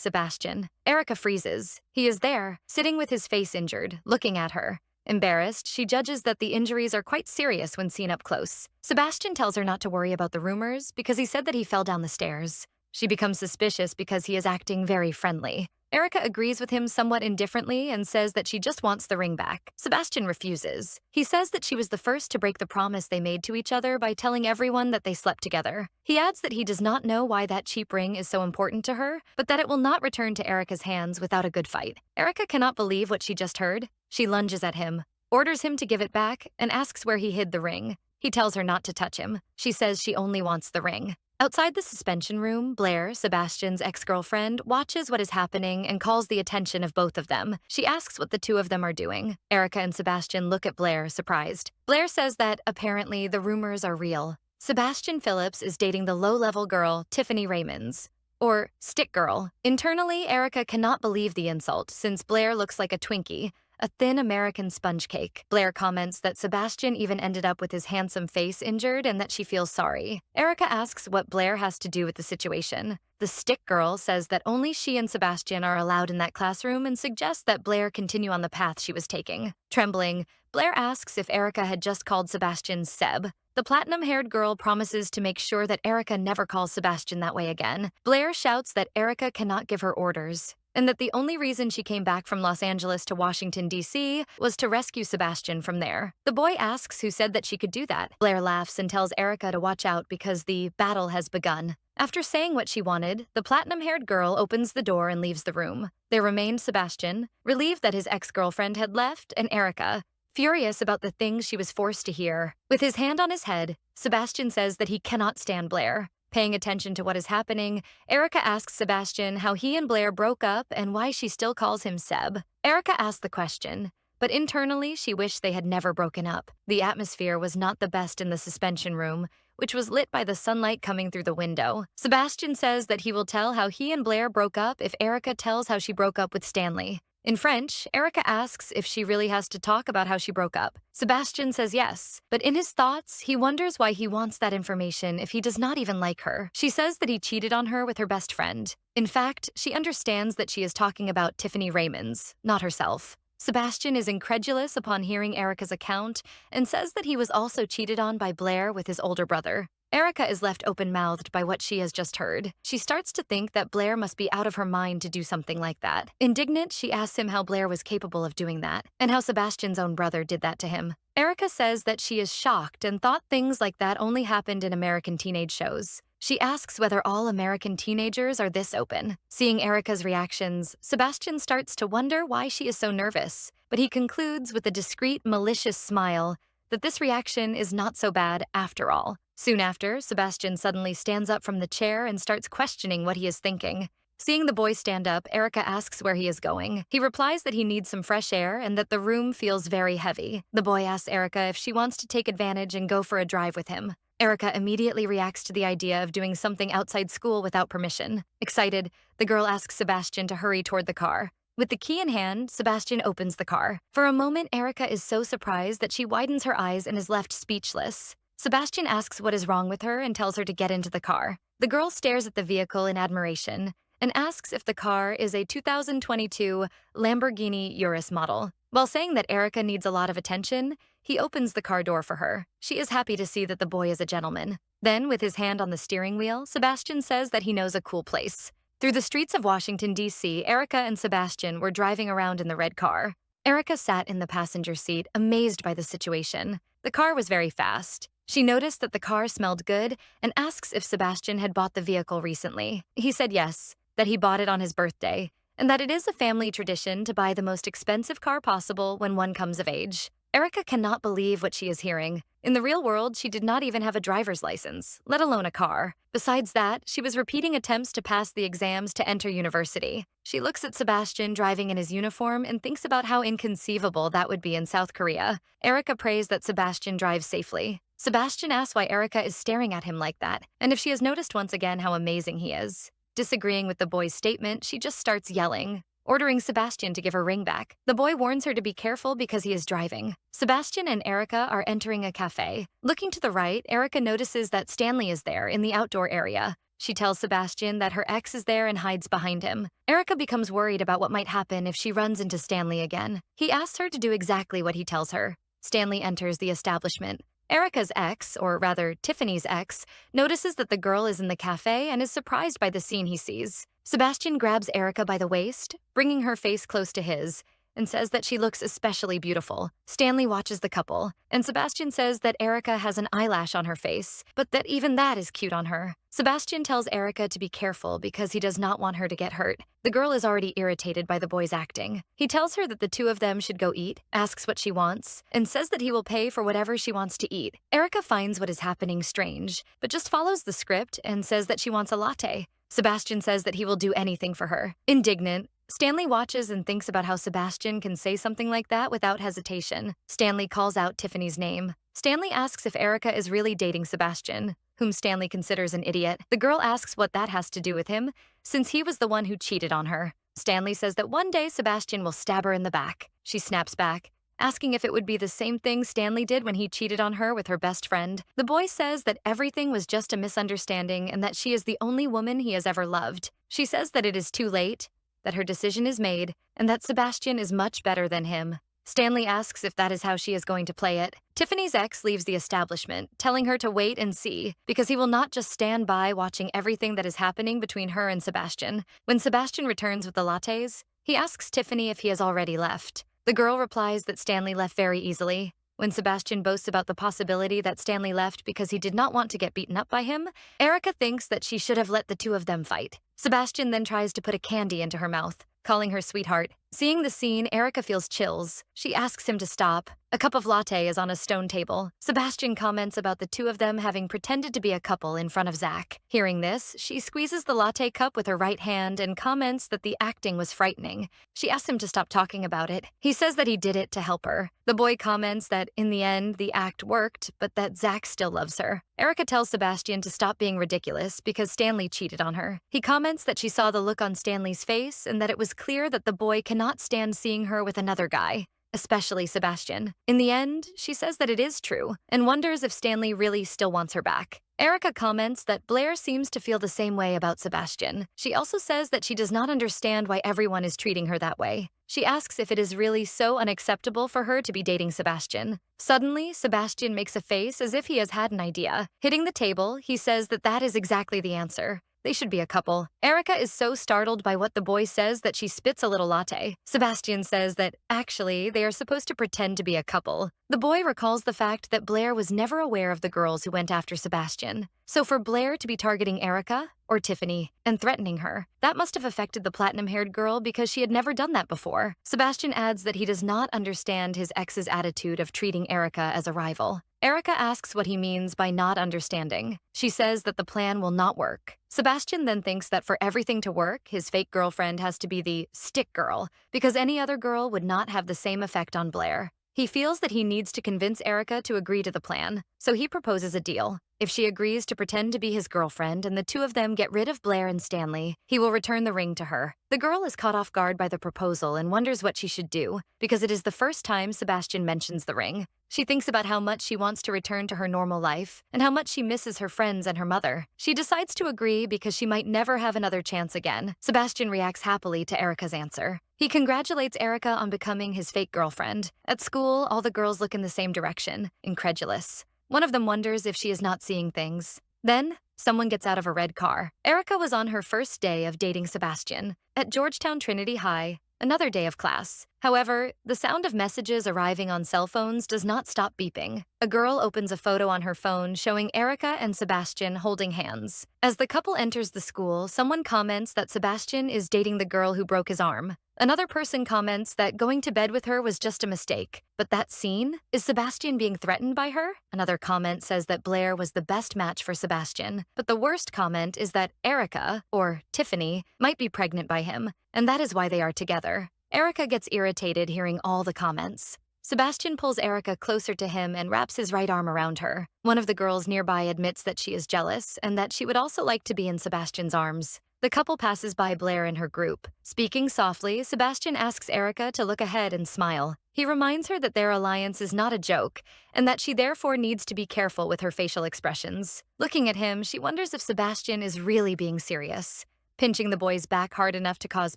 Sebastian. Erica freezes. He is there, sitting with his face injured, looking at her. Embarrassed, she judges that the injuries are quite serious when seen up close. Sebastian tells her not to worry about the rumors because he said that he fell down the stairs. She becomes suspicious because he is acting very friendly. Erica agrees with him somewhat indifferently and says that she just wants the ring back. Sebastian refuses. He says that she was the first to break the promise they made to each other by telling everyone that they slept together. He adds that he does not know why that cheap ring is so important to her, but that it will not return to Erica's hands without a good fight. Erica cannot believe what she just heard. She lunges at him, orders him to give it back, and asks where he hid the ring. He tells her not to touch him. She says she only wants the ring. Outside the suspension room, Blair, Sebastian's ex-girlfriend, watches what is happening and calls the attention of both of them. She asks what the two of them are doing. Erica and Sebastian look at Blair, surprised. Blair says that, apparently, the rumors are real. Sebastian Phillips is dating the low-level girl, Tiffany Raymonds. Or stick girl. Internally, Erica cannot believe the insult, since Blair looks like a Twinkie, a thin American sponge cake. Blair comments that Sebastian even ended up with his handsome face injured and that she feels sorry. Erica asks what Blair has to do with the situation. The stick girl says that only she and Sebastian are allowed in that classroom and suggests that Blair continue on the path she was taking. Trembling, Blair asks if Erica had just called Sebastian Seb. The platinum-haired girl promises to make sure that Erica never calls Sebastian that way again. Blair shouts that Erica cannot give her orders, and that the only reason she came back from Los Angeles to Washington, D.C. was to rescue Sebastian from there. The boy asks who said that she could do that. Blair laughs and tells Erica to watch out because the battle has begun. After saying what she wanted, the platinum-haired girl opens the door and leaves the room. There remained Sebastian, relieved that his ex-girlfriend had left, and Erica, furious about the things she was forced to hear. With his hand on his head, Sebastian says that he cannot stand Blair. Paying attention to what is happening, Erica asks Sebastian how he and Blair broke up and why she still calls him Seb. Erica asks the question, but internally she wished they had never broken up. The atmosphere was not the best in the suspension room, which was lit by the sunlight coming through the window. Sebastian says that he will tell how he and Blair broke up if Erica tells how she broke up with Stanley. In French, Erica asks if she really has to talk about how she broke up. Sebastian says yes, but in his thoughts, he wonders why he wants that information if he does not even like her. She says that he cheated on her with her best friend. In fact, she understands that she is talking about Tiffany Raymonds, not herself. Sebastian is incredulous upon hearing Erica's account and says that he was also cheated on by Blair with his older brother. Erica is left open-mouthed by what she has just heard. She starts to think that Blair must be out of her mind to do something like that. Indignant, she asks him how Blair was capable of doing that, and how Sebastian's own brother did that to him. Erica says that she is shocked and thought things like that only happened in American teenage shows. She asks whether all American teenagers are this open. Seeing Erica's reactions, Sebastian starts to wonder why she is so nervous, but he concludes with a discreet, malicious smile that this reaction is not so bad after all. Soon after, Sebastian suddenly stands up from the chair and starts questioning what he is thinking. Seeing the boy stand up, Erica asks where he is going. He replies that he needs some fresh air and that the room feels very heavy. The boy asks Erica if she wants to take advantage and go for a drive with him. Erica immediately reacts to the idea of doing something outside school without permission. Excited, the girl asks Sebastian to hurry toward the car. With the key in hand, Sebastian opens the car. For a moment, Erica is so surprised that she widens her eyes and is left speechless. Sebastian asks what is wrong with her and tells her to get into the car. The girl stares at the vehicle in admiration and asks if the car is a 2022 Lamborghini Urus model. While saying that Erica needs a lot of attention, he opens the car door for her. She is happy to see that the boy is a gentleman. Then, with his hand on the steering wheel, Sebastian says that he knows a cool place. Through the streets of Washington, D.C., Erica and Sebastian were driving around in the red car. Erica sat in the passenger seat, amazed by the situation. The car was very fast. She noticed that the car smelled good and asks if Sebastian had bought the vehicle recently. He said yes, that he bought it on his birthday, and that it is a family tradition to buy the most expensive car possible when one comes of age. Erica cannot believe what she is hearing. In the real world, she did not even have a driver's license, let alone a car. Besides that, she was repeating attempts to pass the exams to enter university. She looks at Sebastian driving in his uniform and thinks about how inconceivable that would be in South Korea. Erica prays that Sebastian drives safely. Sebastian asks why Erica is staring at him like that, and if she has noticed once again how amazing he is. Disagreeing with the boy's statement, she just starts yelling. ordering Sebastian to give her ring back. The boy warns her to be careful because he is driving. Sebastian and Erica are entering a cafe. Looking to the right, Erica notices that Stanley is there in the outdoor area. She tells Sebastian that her ex is there and hides behind him. Erica becomes worried about what might happen if she runs into Stanley again. He asks her to do exactly what he tells her. Stanley enters the establishment. Erica's ex, or rather Tiffany's ex, notices that the girl is in the cafe and is surprised by the scene he sees. Sebastian grabs Erica by the waist, bringing her face close to his, and says that she looks especially beautiful. Stanley watches the couple, and Sebastian says that Erica has an eyelash on her face, but that even that is cute on her. Sebastian tells Erica to be careful because he does not want her to get hurt. The girl is already irritated by the boy's acting. He tells her that the two of them should go eat, asks what she wants, and says that he will pay for whatever she wants to eat. Erica finds what is happening strange, but just follows the script and says that she wants a latte. Sebastian says that he will do anything for her. Indignant, Stanley watches and thinks about how Sebastian can say something like that without hesitation. Stanley calls out Tiffany's name. Stanley asks if Erica is really dating Sebastian, whom Stanley considers an idiot. The girl asks what that has to do with him, since he was the one who cheated on her. Stanley says that one day Sebastian will stab her in the back. She snaps back, asking if it would be the same thing Stanley did when he cheated on her with her best friend. The boy says that everything was just a misunderstanding and that she is the only woman he has ever loved. She says that it is too late, that her decision is made, and that Sebastian is much better than him. Stanley asks if that is how she is going to play it. Tiffany's ex leaves the establishment, telling her to wait and see, because he will not just stand by watching everything that is happening between her and Sebastian. When Sebastian returns with the lattes, he asks Tiffany if he has already left. The girl replies that Stanley left very easily. When Sebastian boasts about the possibility that Stanley left because he did not want to get beaten up by him, Erica thinks that she should have let the two of them fight. Sebastian then tries to put a candy into her mouth, calling her sweetheart. Seeing the scene, Erica feels chills. She asks him to stop. A cup of latte is on a stone table. Sebastian comments about the two of them having pretended to be a couple in front of Zach. Hearing this, she squeezes the latte cup with her right hand and comments that the acting was frightening. She asks him to stop talking about it. He says that he did it to help her. The boy comments that in the end, the act worked, but that Zach still loves her. Erica tells Sebastian to stop being ridiculous because Stanley cheated on her. He comments that she saw the look on Stanley's face and that it was clear that the boy cannot stand seeing her with another guy, especially Sebastian. In the end, she says that it is true and wonders if Stanley really still wants her back. Erica comments that Blair seems to feel the same way about Sebastian. She also says that she does not understand why everyone is treating her that way. She asks if it is really so unacceptable for her to be dating Sebastian. Suddenly, Sebastian makes a face as if he has had an idea. Hitting the table, he says that that is exactly the answer. They should be a couple. Erica is so startled by what the boy says that she spits a little latte. Sebastian says that, actually, they are supposed to pretend to be a couple. The boy recalls the fact that Blair was never aware of the girls who went after Sebastian. So for Blair to be targeting Erica, or Tiffany, and threatening her, that must have affected the platinum-haired girl because she had never done that before. Sebastian adds that he does not understand his ex's attitude of treating Erica as a rival. Erica asks what he means by not understanding. She says that the plan will not work. Sebastian then thinks that for everything to work, his fake girlfriend has to be the stick girl, because any other girl would not have the same effect on Blair. He feels that he needs to convince Erica to agree to the plan, so he proposes a deal. If she agrees to pretend to be his girlfriend and the two of them get rid of Blair and Stanley, he will return the ring to her. The girl is caught off guard by the proposal and wonders what she should do, because it is the first time Sebastian mentions the ring. She thinks about how much she wants to return to her normal life and how much she misses her friends and her mother. She decides to agree because she might never have another chance again. Sebastian reacts happily to Erica's answer. He congratulates Erica on becoming his fake girlfriend. At school, all the girls look in the same direction, incredulous. One of them wonders if she is not seeing things. Then, someone gets out of a red car. Erica was on her first day of dating Sebastian at Georgetown Trinity High, another day of class. However, the sound of messages arriving on cell phones does not stop beeping. A girl opens a photo on her phone showing Erica and Sebastian holding hands. As the couple enters the school, someone comments that Sebastian is dating the girl who broke his arm. Another person comments that going to bed with her was just a mistake. But that scene? Is Sebastian being threatened by her? Another comment says that Blair was the best match for Sebastian. But the worst comment is that Erica, or Tiffany, might be pregnant by him, and that is why they are together. Erica gets irritated hearing all the comments. Sebastian pulls Erica closer to him and wraps his right arm around her. One of the girls nearby admits that she is jealous and that she would also like to be in Sebastian's arms. The couple passes by Blair and her group. Speaking softly, Sebastian asks Erica to look ahead and smile. He reminds her that their alliance is not a joke, and that she therefore needs to be careful with her facial expressions. Looking at him, she wonders if Sebastian is really being serious. Pinching the boy's back hard enough to cause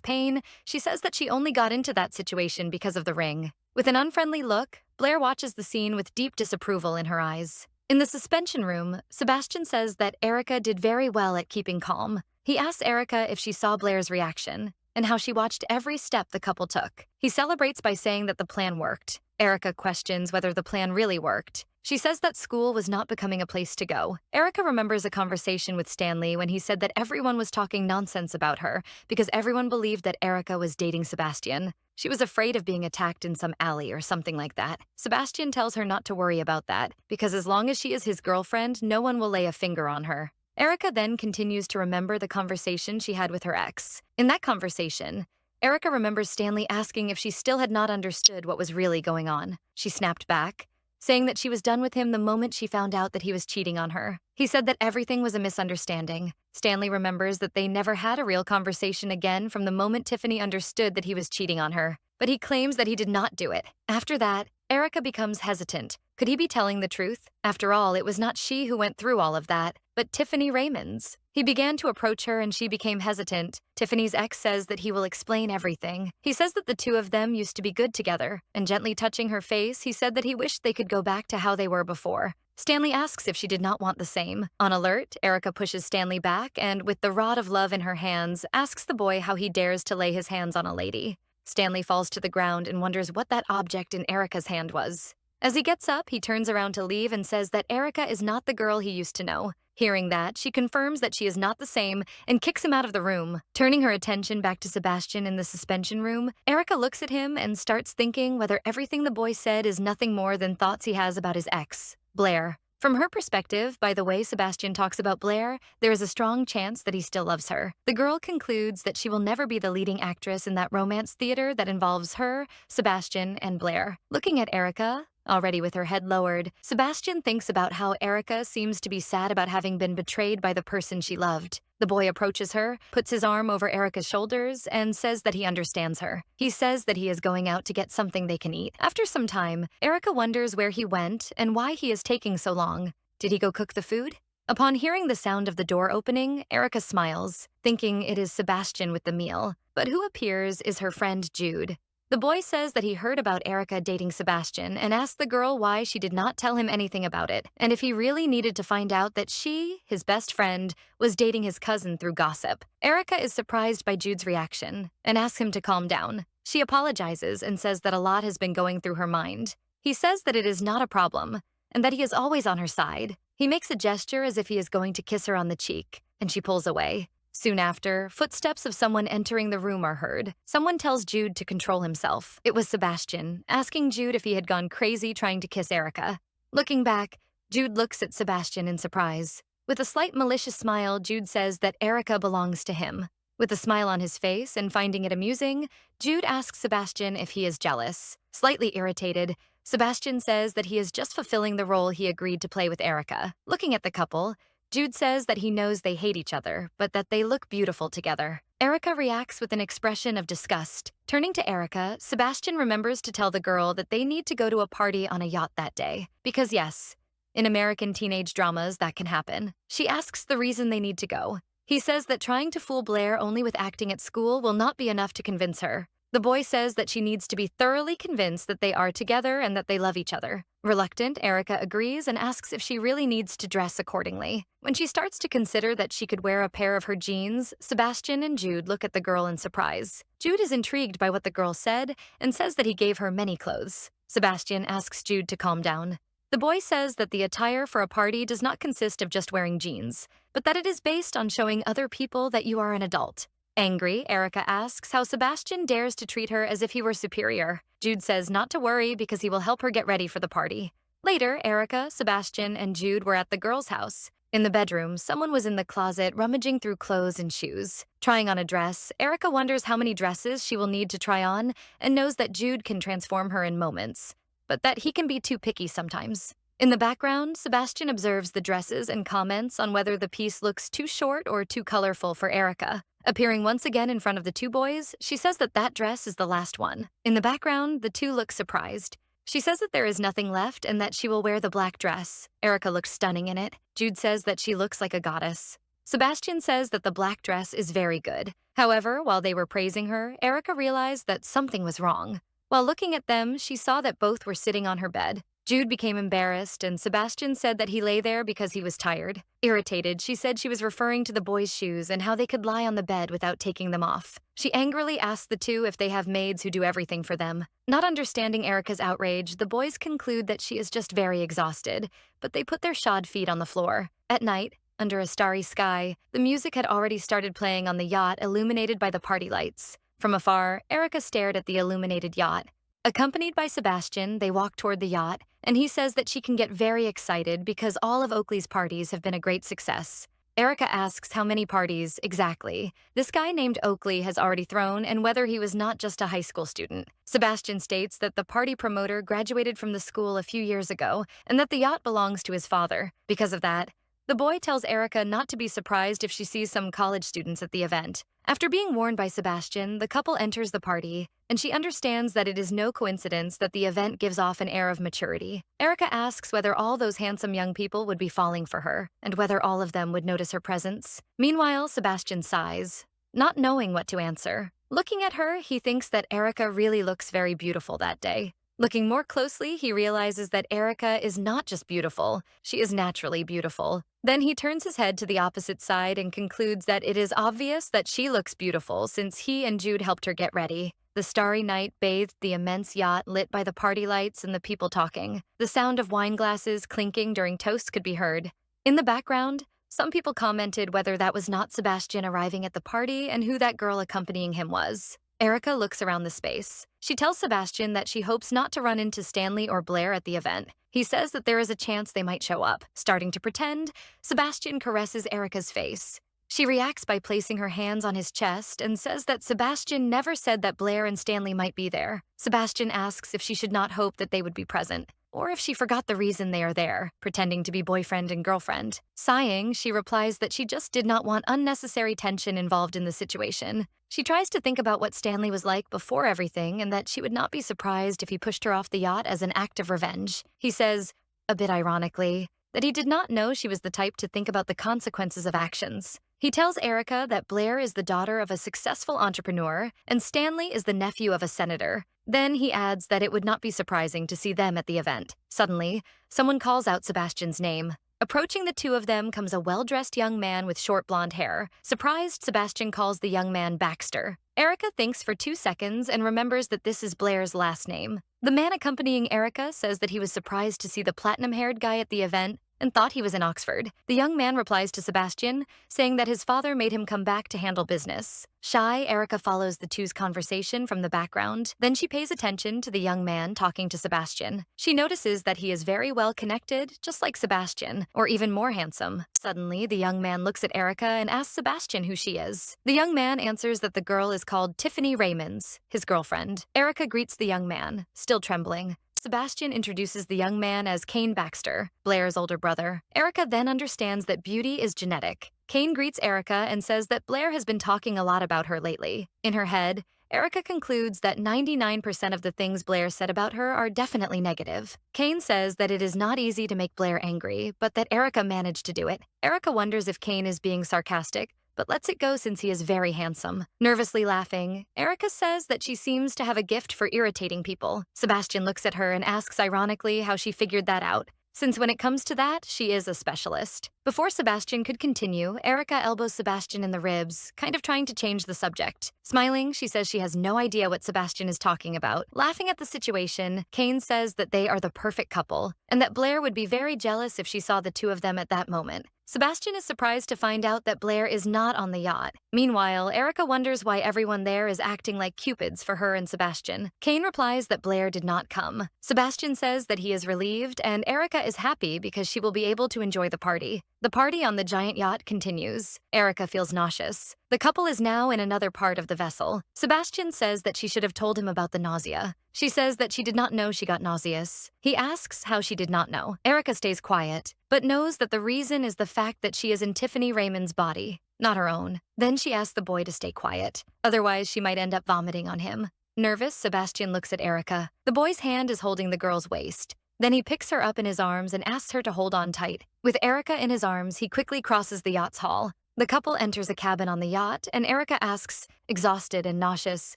pain, she says that she only got into that situation because of the ring. With an unfriendly look, Blair watches the scene with deep disapproval in her eyes. In the suspension room, Sebastian says that Erica did very well at keeping calm. He asks Erica if she saw Blair's reaction and how she watched every step the couple took. He celebrates by saying that the plan worked. Erica questions whether the plan really worked. She says that school was not becoming a place to go. Erica remembers a conversation with Stanley when he said that everyone was talking nonsense about her because everyone believed that Erica was dating Sebastian. She was afraid of being attacked in some alley or something like that. Sebastian tells her not to worry about that because as long as she is his girlfriend, no one will lay a finger on her. Erica then continues to remember the conversation she had with her ex. In that conversation, Erica remembers Stanley asking if she still had not understood what was really going on. She snapped back, saying that she was done with him the moment she found out that he was cheating on her. He said that everything was a misunderstanding. Stanley remembers that they never had a real conversation again from the moment Tiffany understood that he was cheating on her, but he claims that he did not do it. After that, Erica becomes hesitant. Could he be telling the truth? After all, it was not she who went through all of that, but Tiffany Raymonds. He began to approach her and she became hesitant. Tiffany's ex says that he will explain everything. He says that the two of them used to be good together, and gently touching her face, he said that he wished they could go back to how they were before. Stanley asks if she did not want the same. On alert, Erica pushes Stanley back and, with the rod of love in her hands, asks the boy how he dares to lay his hands on a lady. Stanley falls to the ground and wonders what that object in Erica's hand was. As he gets up, he turns around to leave and says that Erica is not the girl he used to know. Hearing that, she confirms that she is not the same and kicks him out of the room. Turning her attention back to Sebastian in the suspension room, Erica looks at him and starts thinking whether everything the boy said is nothing more than thoughts he has about his ex, Blair. From her perspective, by the way Sebastian talks about Blair, there is a strong chance that he still loves her. The girl concludes that she will never be the leading actress in that romance theater that involves her, Sebastian, and Blair. Looking at Erica, already with her head lowered, Sebastian thinks about how Erica seems to be sad about having been betrayed by the person she loved. The boy approaches her, puts his arm over Erica's shoulders, and says that he understands her. He says that he is going out to get something they can eat. After some time, Erica wonders where he went and why he is taking so long. Did he go cook the food? Upon hearing the sound of the door opening, Erica smiles, thinking it is Sebastian with the meal. But who appears is her friend Jude. The boy says that he heard about Erica dating Sebastian and asked the girl why she did not tell him anything about it, and if he really needed to find out that she, his best friend, was dating his cousin through gossip. Erica is surprised by Jude's reaction and asks him to calm down. She apologizes and says that a lot has been going through her mind. He says that it is not a problem and that he is always on her side. He makes a gesture as if he is going to kiss her on the cheek, and she pulls away. Soon after, footsteps of someone entering the room are heard. Someone tells Jude to control himself. It was Sebastian, asking Jude if he had gone crazy trying to kiss Erica. Looking back, Jude looks at Sebastian in surprise. With a slight malicious smile, Jude says that Erica belongs to him. With a smile on his face and finding it amusing, Jude asks Sebastian if he is jealous. Slightly irritated, Sebastian says that he is just fulfilling the role he agreed to play with Erica. Looking at the couple, Jude says that he knows they hate each other, but that they look beautiful together. Erica reacts with an expression of disgust. Turning to Erica, Sebastian remembers to tell the girl that they need to go to a party on a yacht that day. Because yes, in American teenage dramas that can happen. She asks the reason they need to go. He says that trying to fool Blair only with acting at school will not be enough to convince her. The boy says that she needs to be thoroughly convinced that they are together and that they love each other. Reluctant, Erica agrees and asks if she really needs to dress accordingly. When she starts to consider that she could wear a pair of her jeans, Sebastian and Jude look at the girl in surprise. Jude is intrigued by what the girl said and says that he gave her many clothes. Sebastian asks Jude to calm down. The boy says that the attire for a party does not consist of just wearing jeans, but that it is based on showing other people that you are an adult. Angry, Erica asks how Sebastian dares to treat her as if he were superior. Jude says not to worry because he will help her get ready for the party. Later, Erica, Sebastian, and Jude were at the girl's house. In the bedroom, someone was in the closet rummaging through clothes and shoes. Trying on a dress, Erica wonders how many dresses she will need to try on and knows that Jude can transform her in moments, but that he can be too picky sometimes. In the background, Sebastian observes the dresses and comments on whether the piece looks too short or too colorful for Erica. Appearing once again in front of the two boys, she says that that dress is the last one. In the background, the two look surprised. She says that there is nothing left and that she will wear the black dress. Erica looks stunning in it. Jude says that she looks like a goddess. Sebastian says that the black dress is very good. However, while they were praising her, Erica realized that something was wrong. While looking at them, she saw that both were sitting on her bed. Jude became embarrassed, and Sebastian said that he lay there because he was tired. Irritated, she said she was referring to the boys' shoes and how they could lie on the bed without taking them off. She angrily asked the two if they have maids who do everything for them. Not understanding Erica's outrage, the boys conclude that she is just very exhausted, but they put their shod feet on the floor. At night, under a starry sky, the music had already started playing on the yacht illuminated by the party lights. From afar, Erica stared at the illuminated yacht. Accompanied by Sebastian, they walk toward the yacht, and he says that she can get very excited because all of Oakley's parties have been a great success. Erica asks how many parties exactly this guy named Oakley has already thrown and whether he was not just a high school student. Sebastian states that the party promoter graduated from the school a few years ago and that the yacht belongs to his father. Because of that, the boy tells Erica not to be surprised if she sees some college students at the event. After being warned by Sebastian, the couple enters the party, and she understands that it is no coincidence that the event gives off an air of maturity. Erica asks whether all those handsome young people would be falling for her, and whether all of them would notice her presence. Meanwhile, Sebastian sighs, not knowing what to answer. Looking at her, he thinks that Erica really looks very beautiful that day. Looking more closely, he realizes that Erica is not just beautiful, she is naturally beautiful. Then he turns his head to the opposite side and concludes that it is obvious that she looks beautiful since he and Jude helped her get ready. The starry night bathed the immense yacht lit by the party lights and the people talking. The sound of wine glasses clinking during toasts could be heard. In the background, some people commented whether that was not Sebastian arriving at the party and who that girl accompanying him was. Erica looks around the space. She tells Sebastian that she hopes not to run into Stanley or Blair at the event. He says that there is a chance they might show up. Starting to pretend, Sebastian caresses Erica's face. She reacts by placing her hands on his chest and says that Sebastian never said that Blair and Stanley might be there. Sebastian asks if she should not hope that they would be present, or if she forgot the reason they are there, pretending to be boyfriend and girlfriend. Sighing, she replies that she just did not want unnecessary tension involved in the situation. She tries to think about what Stanley was like before everything and that she would not be surprised if he pushed her off the yacht as an act of revenge. He says, a bit ironically, that he did not know she was the type to think about the consequences of actions. He tells Erica that Blair is the daughter of a successful entrepreneur and Stanley is the nephew of a senator. Then he adds that it would not be surprising to see them at the event. Suddenly, someone calls out Sebastian's name. Approaching the two of them comes a well-dressed young man with short blonde hair. Surprised, Sebastian calls the young man Baxter. Erica thinks for 2 seconds and remembers that this is Blair's last name. The man accompanying Erica says that he was surprised to see the platinum-haired guy at the event and thought he was in Oxford. The young man replies to Sebastian, saying that his father made him come back to handle business. Shy, Erica follows the two's conversation from the background. Then she pays attention to the young man talking to Sebastian. She notices that he is very well connected, just like Sebastian, or even more handsome. Suddenly, the young man looks at Erica and asks Sebastian who she is. The young man answers that the girl is called Tiffany Raymonds, his girlfriend. Erica greets the young man, still trembling. Sebastian introduces the young man as Kane Baxter, Blair's older brother. Erica then understands that beauty is genetic. Kane greets Erica and says that Blair has been talking a lot about her lately. In her head, Erica concludes that 99% of the things Blair said about her are definitely negative. Kane says that it is not easy to make Blair angry, but that Erica managed to do it. Erica wonders if Kane is being sarcastic, but lets it go since he is very handsome. Nervously laughing, Erica says that she seems to have a gift for irritating people. Sebastian looks at her and asks ironically how she figured that out, since when it comes to that, she is a specialist. Before Sebastian could continue, Erica elbows Sebastian in the ribs, kind of trying to change the subject. Smiling, she says she has no idea what Sebastian is talking about. Laughing at the situation, Kane says that they are the perfect couple, and that Blair would be very jealous if she saw the two of them at that moment. Sebastian is surprised to find out that Blair is not on the yacht. Meanwhile, Erica wonders why everyone there is acting like cupids for her and Sebastian. Kane replies that Blair did not come. Sebastian says that he is relieved, and Erica is happy because she will be able to enjoy the party. The party on the giant yacht continues. Erica feels nauseous. The The couple is now in another part of the vessel. Sebastian says that she should have told him about the nausea. She says that she did not know she got nauseous. He asks how she did not know. Erica stays quiet, but knows that the reason is the fact that she is in Tiffany Raymond's body, not her own. Then she asks the boy to stay quiet. Otherwise, she might end up vomiting on him. Nervous, Sebastian looks at Erica. The boy's hand is holding the girl's waist. Then he picks her up in his arms and asks her to hold on tight. With Erica in his arms, he quickly crosses the yacht's hull. The couple enters a cabin on the yacht, and Erica asks, exhausted and nauseous,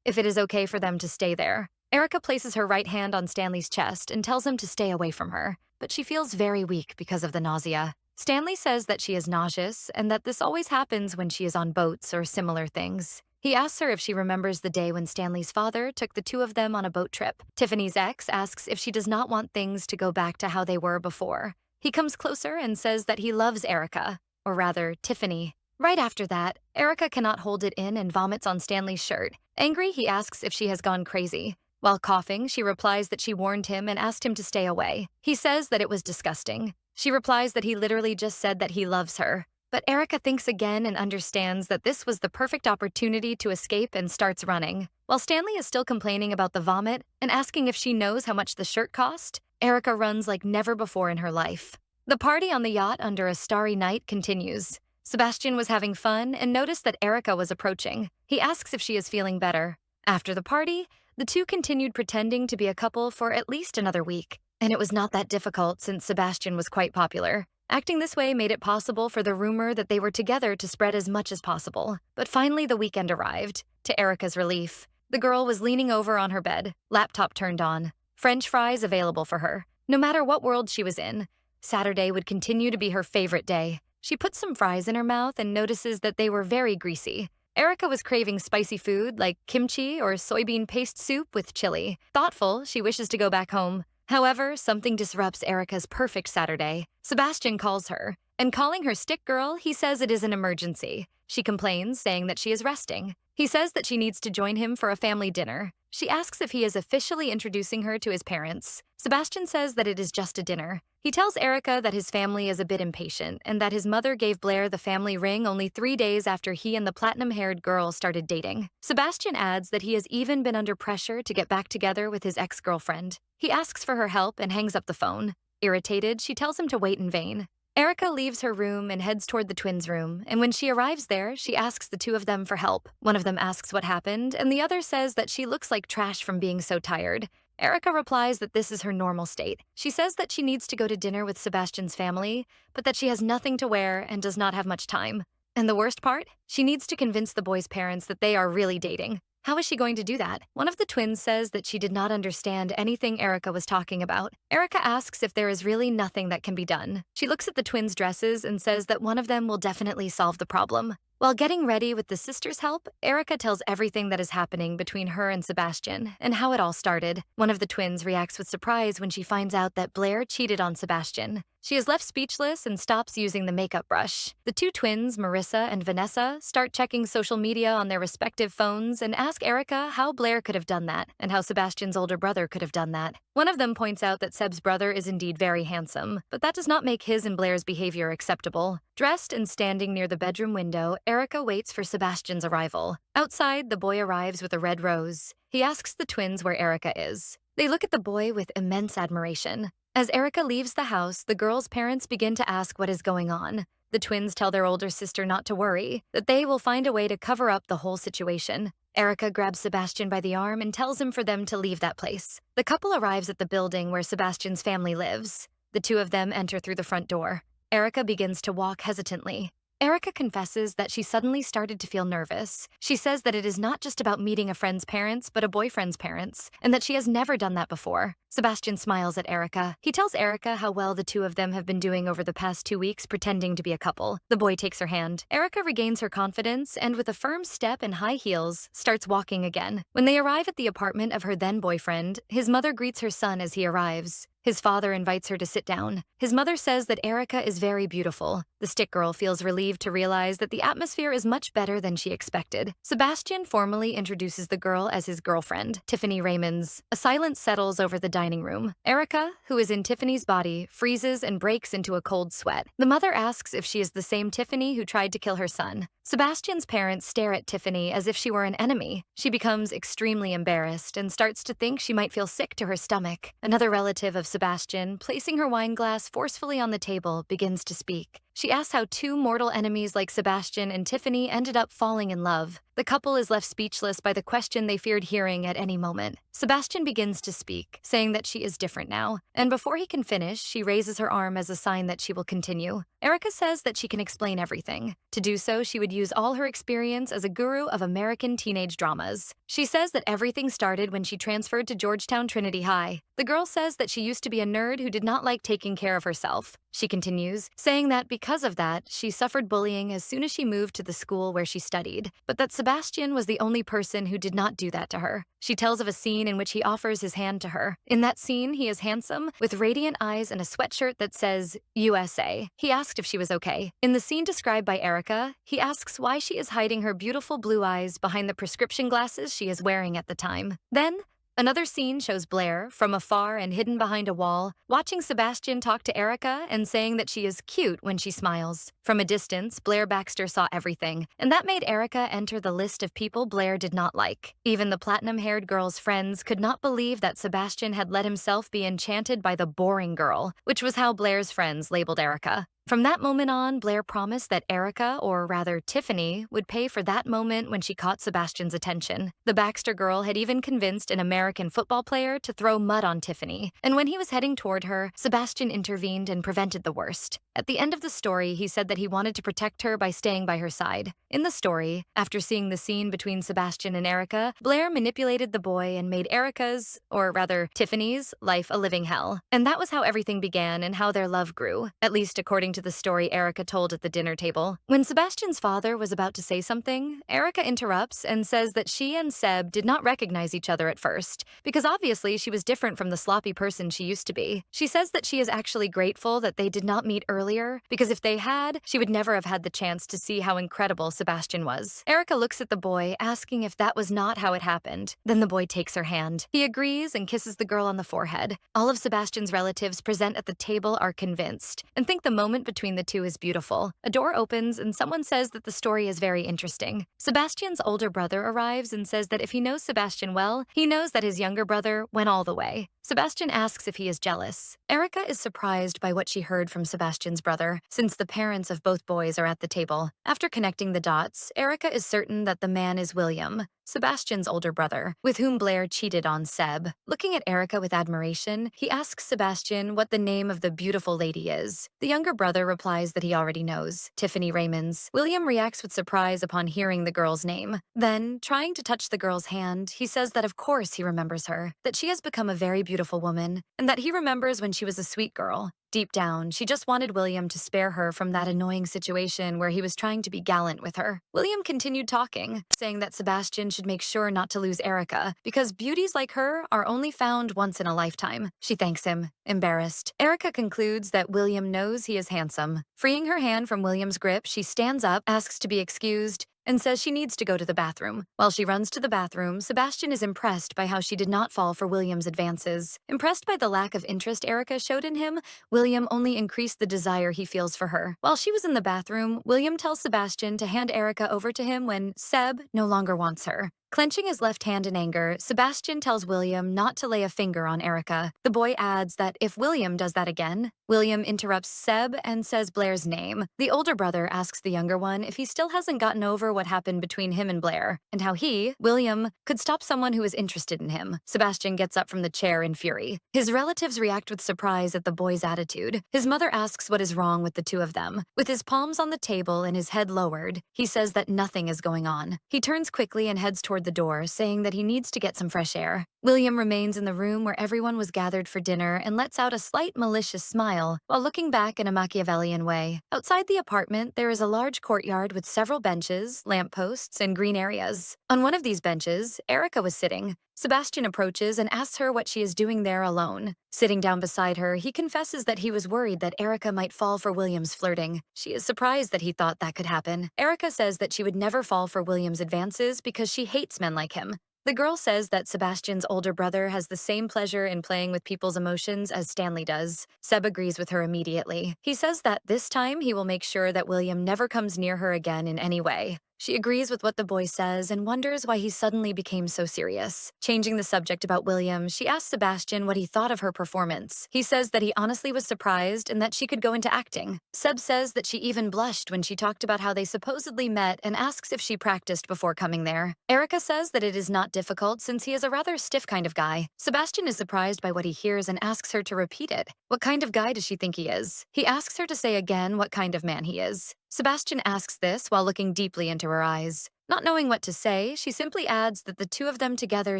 if it is okay for them to stay there. Erica places her right hand on Stanley's chest and tells him to stay away from her, but she feels very weak because of the nausea. Stanley says that she is nauseous and that this always happens when she is on boats or similar things. He asks her if she remembers the day when Stanley's father took the two of them on a boat trip. Tiffany's ex asks if she does not want things to go back to how they were before. He comes closer and says that he loves Erica, or rather, Tiffany. Right after that, Erica cannot hold it in and vomits on Stanley's shirt. Angry, he asks if she has gone crazy. While coughing, she replies that she warned him and asked him to stay away. He says that it was disgusting. She replies that he literally just said that he loves her. But Erica thinks again and understands that this was the perfect opportunity to escape and starts running. While Stanley is still complaining about the vomit and asking if she knows how much the shirt cost, Erica runs like never before in her life. The party on the yacht under a starry night continues. Sebastian was having fun and noticed that Erica was approaching. He asks if she is feeling better. After the party, the two continued pretending to be a couple for at least another week. And it was not that difficult since Sebastian was quite popular. Acting this way made it possible for the rumor that they were together to spread as much as possible. But finally the weekend arrived. To Erica's relief, the girl was leaning over on her bed, laptop turned on, French fries available for her. No matter what world she was in, Saturday would continue to be her favorite day. She puts some fries in her mouth and notices that they were very greasy. Erica was craving spicy food like kimchi or soybean paste soup with chili. Thoughtful, she wishes to go back home. However, something disrupts Erica's perfect Saturday. Sebastian calls her, and calling her stick girl, he says it is an emergency. She complains, saying that she is resting. He says that she needs to join him for a family dinner. She asks if he is officially introducing her to his parents. Sebastian says that it is just a dinner. He tells Erica that his family is a bit impatient and that his mother gave Blair the family ring only 3 days after he and the platinum-haired girl started dating. Sebastian adds that he has even been under pressure to get back together with his ex-girlfriend. He asks for her help and hangs up the phone. Irritated, she tells him to wait in vain. Erica leaves her room and heads toward the twins' room, and when she arrives there, she asks the two of them for help. One of them asks what happened, and the other says that she looks like trash from being so tired. Erica replies that this is her normal state. She says that she needs to go to dinner with Sebastian's family, but that she has nothing to wear and does not have much time. And the worst part? She needs to convince the boys' parents that they are really dating. How is she going to do that? One of the twins says that she did not understand anything Erica was talking about. Erica asks if there is really nothing that can be done. She looks at the twins' dresses and says that one of them will definitely solve the problem. While getting ready with the sisters' help, Erica tells everything that is happening between her and Sebastian and how it all started. One of the twins reacts with surprise when she finds out that Blair cheated on Sebastian. She is left speechless and stops using the makeup brush. The two twins, Marissa and Vanessa, start checking social media on their respective phones and ask Erica how Blair could have done that and how Sebastian's older brother could have done that. One of them points out that Seb's brother is indeed very handsome, but that does not make his and Blair's behavior acceptable. Dressed and standing near the bedroom window, Erica waits for Sebastian's arrival. Outside, the boy arrives with a red rose. He asks the twins where Erica is. They look at the boy with immense admiration. As Erica leaves the house, the girl's parents begin to ask what is going on. The twins tell their older sister not to worry, that they will find a way to cover up the whole situation. Erica grabs Sebastian by the arm and tells him for them to leave that place. The couple arrives at the building where Sebastian's family lives. The two of them enter through the front door. Erica begins to walk hesitantly. Erica confesses that she suddenly started to feel nervous. She says that it is not just about meeting a friend's parents, but a boyfriend's parents, and that she has never done that before. Sebastian smiles at Erica. He tells Erica how well the two of them have been doing over the past 2 weeks pretending to be a couple. The boy takes her hand. Erica regains her confidence and with a firm step and high heels, starts walking again. When they arrive at the apartment of her then-boyfriend, his mother greets her son as he arrives. His father invites her to sit down. His mother says that Erica is very beautiful. The stick girl feels relieved to realize that the atmosphere is much better than she expected. Sebastian formally introduces the girl as his girlfriend, Tiffany Raymonds. A silence settles over the dining room. Erica, who is in Tiffany's body, freezes and breaks into a cold sweat. The mother asks if she is the same Tiffany who tried to kill her son. Sebastian's parents stare at Tiffany as if she were an enemy. She becomes extremely embarrassed and starts to think she might feel sick to her stomach. Another relative of Sebastian, placing her wine glass forcefully on the table, begins to speak. She asks how two mortal enemies like Sebastian and Tiffany ended up falling in love. The couple is left speechless by the question they feared hearing at any moment. Sebastian begins to speak, saying that she is different now, and before he can finish, she raises her arm as a sign that she will continue. Erica says that she can explain everything. To do so, she would use all her experience as a guru of American teenage dramas. She says that everything started when she transferred to Georgetown Trinity High. The girl says that she used to be a nerd who did not like taking care of herself. She continues, saying that because of that, she suffered bullying as soon as she moved to the school where she studied, but that Sebastian was the only person who did not do that to her. She tells of a scene in which he offers his hand to her. In that scene, he is handsome, with radiant eyes and a sweatshirt that says USA. He asked if she was okay. In the scene described by Erica, he asks why she is hiding her beautiful blue eyes behind the prescription glasses she is wearing at the time. Then, another scene shows Blair, from afar and hidden behind a wall, watching Sebastian talk to Erica and saying that she is cute when she smiles. From a distance, Blair Baxter saw everything, and that made Erica enter the list of people Blair did not like. Even the platinum-haired girl's friends could not believe that Sebastian had let himself be enchanted by the boring girl, which was how Blair's friends labeled Erica. From that moment on, Blair promised that Erica, or rather Tiffany, would pay for that moment when she caught Sebastian's attention. The Baxter girl had even convinced an American football player to throw mud on Tiffany, and when he was heading toward her, Sebastian intervened and prevented the worst. At the end of the story, he said that he wanted to protect her by staying by her side. In the story, after seeing the scene between Sebastian and Erica, Blair manipulated the boy and made Erica's, or rather Tiffany's, life a living hell. And that was how everything began and how their love grew, at least according to the story Erica told at the dinner table. When Sebastian's father was about to say something, Erica interrupts and says that she and Seb did not recognize each other at first, because obviously she was different from the sloppy person she used to be. She says that she is actually grateful that they did not meet earlier, because if they had, she would never have had the chance to see how incredible Sebastian was. Erica looks at the boy, asking if that was not how it happened. Then the boy takes her hand. He agrees and kisses the girl on the forehead. All of Sebastian's relatives present at the table are convinced, and think the moment between the two is beautiful. A door opens and someone says that the story is very interesting. Sebastian's older brother arrives and says that if he knows Sebastian well, he knows that his younger brother went all the way. Sebastian asks if he is jealous. Erica is surprised by what she heard from Sebastian's brother, since the parents of both boys are at the table. After connecting the dots, Erica is certain that the man is William, Sebastian's older brother, with whom Blair cheated on Seb. Looking at Erica with admiration, he asks Sebastian what the name of the beautiful lady is. The younger brother replies that he already knows, Tiffany Raymonds. William reacts with surprise upon hearing the girl's name. Then, trying to touch the girl's hand, he says that of course he remembers her, that she has become a very beautiful woman, and that he remembers when she was a sweet girl. Deep down, she just wanted William to spare her from that annoying situation where he was trying to be gallant with her. William continued talking, saying that Sebastian should make sure not to lose Erica, because beauties like her are only found once in a lifetime. She thanks him, embarrassed. Erica concludes that William knows he is handsome. Freeing her hand from William's grip, she stands up, asks to be excused, and says she needs to go to the bathroom. While she runs to the bathroom, Sebastian is impressed by how she did not fall for William's advances. Impressed by the lack of interest Erica showed in him, William only increased the desire he feels for her. While she was in the bathroom, William tells Sebastian to hand Erica over to him when Seb no longer wants her. Clenching his left hand in anger, Sebastian tells William not to lay a finger on Erica. The boy adds that if William does that again, William interrupts Seb and says Blair's name. The older brother asks the younger one if he still hasn't gotten over what happened between him and Blair, and how he, William, could stop someone who is interested in him. Sebastian gets up from the chair in fury. His relatives react with surprise at the boy's attitude. His mother asks what is wrong with the two of them. With his palms on the table and his head lowered, he says that nothing is going on. He turns quickly and heads toward the door, saying that he needs to get some fresh air. William remains in the room where everyone was gathered for dinner and lets out a slight malicious smile while looking back in a Machiavellian way. Outside the apartment, there is a large courtyard with several benches, lampposts, and green areas. On one of these benches, Erica was sitting. Sebastian approaches and asks her what she is doing there alone. Sitting down beside her, he confesses that he was worried that Erica might fall for William's flirting. She is surprised that he thought that could happen. Erica says that she would never fall for William's advances because she hates men like him. The girl says that Sebastian's older brother has the same pleasure in playing with people's emotions as Stanley does. Seb agrees with her immediately. He says that this time he will make sure that William never comes near her again in any way. She agrees with what the boy says and wonders why he suddenly became so serious. Changing the subject about William, she asks Sebastian what he thought of her performance. He says that he honestly was surprised and that she could go into acting. Seb says that she even blushed when she talked about how they supposedly met and asks if she practiced before coming there. Erica says that it is not difficult since he is a rather stiff kind of guy. Sebastian is surprised by what he hears and asks her to repeat it. What kind of guy does she think he is? He asks her to say again what kind of man he is. Sebastian asks this while looking deeply into her eyes. Not knowing what to say, she simply adds that the two of them together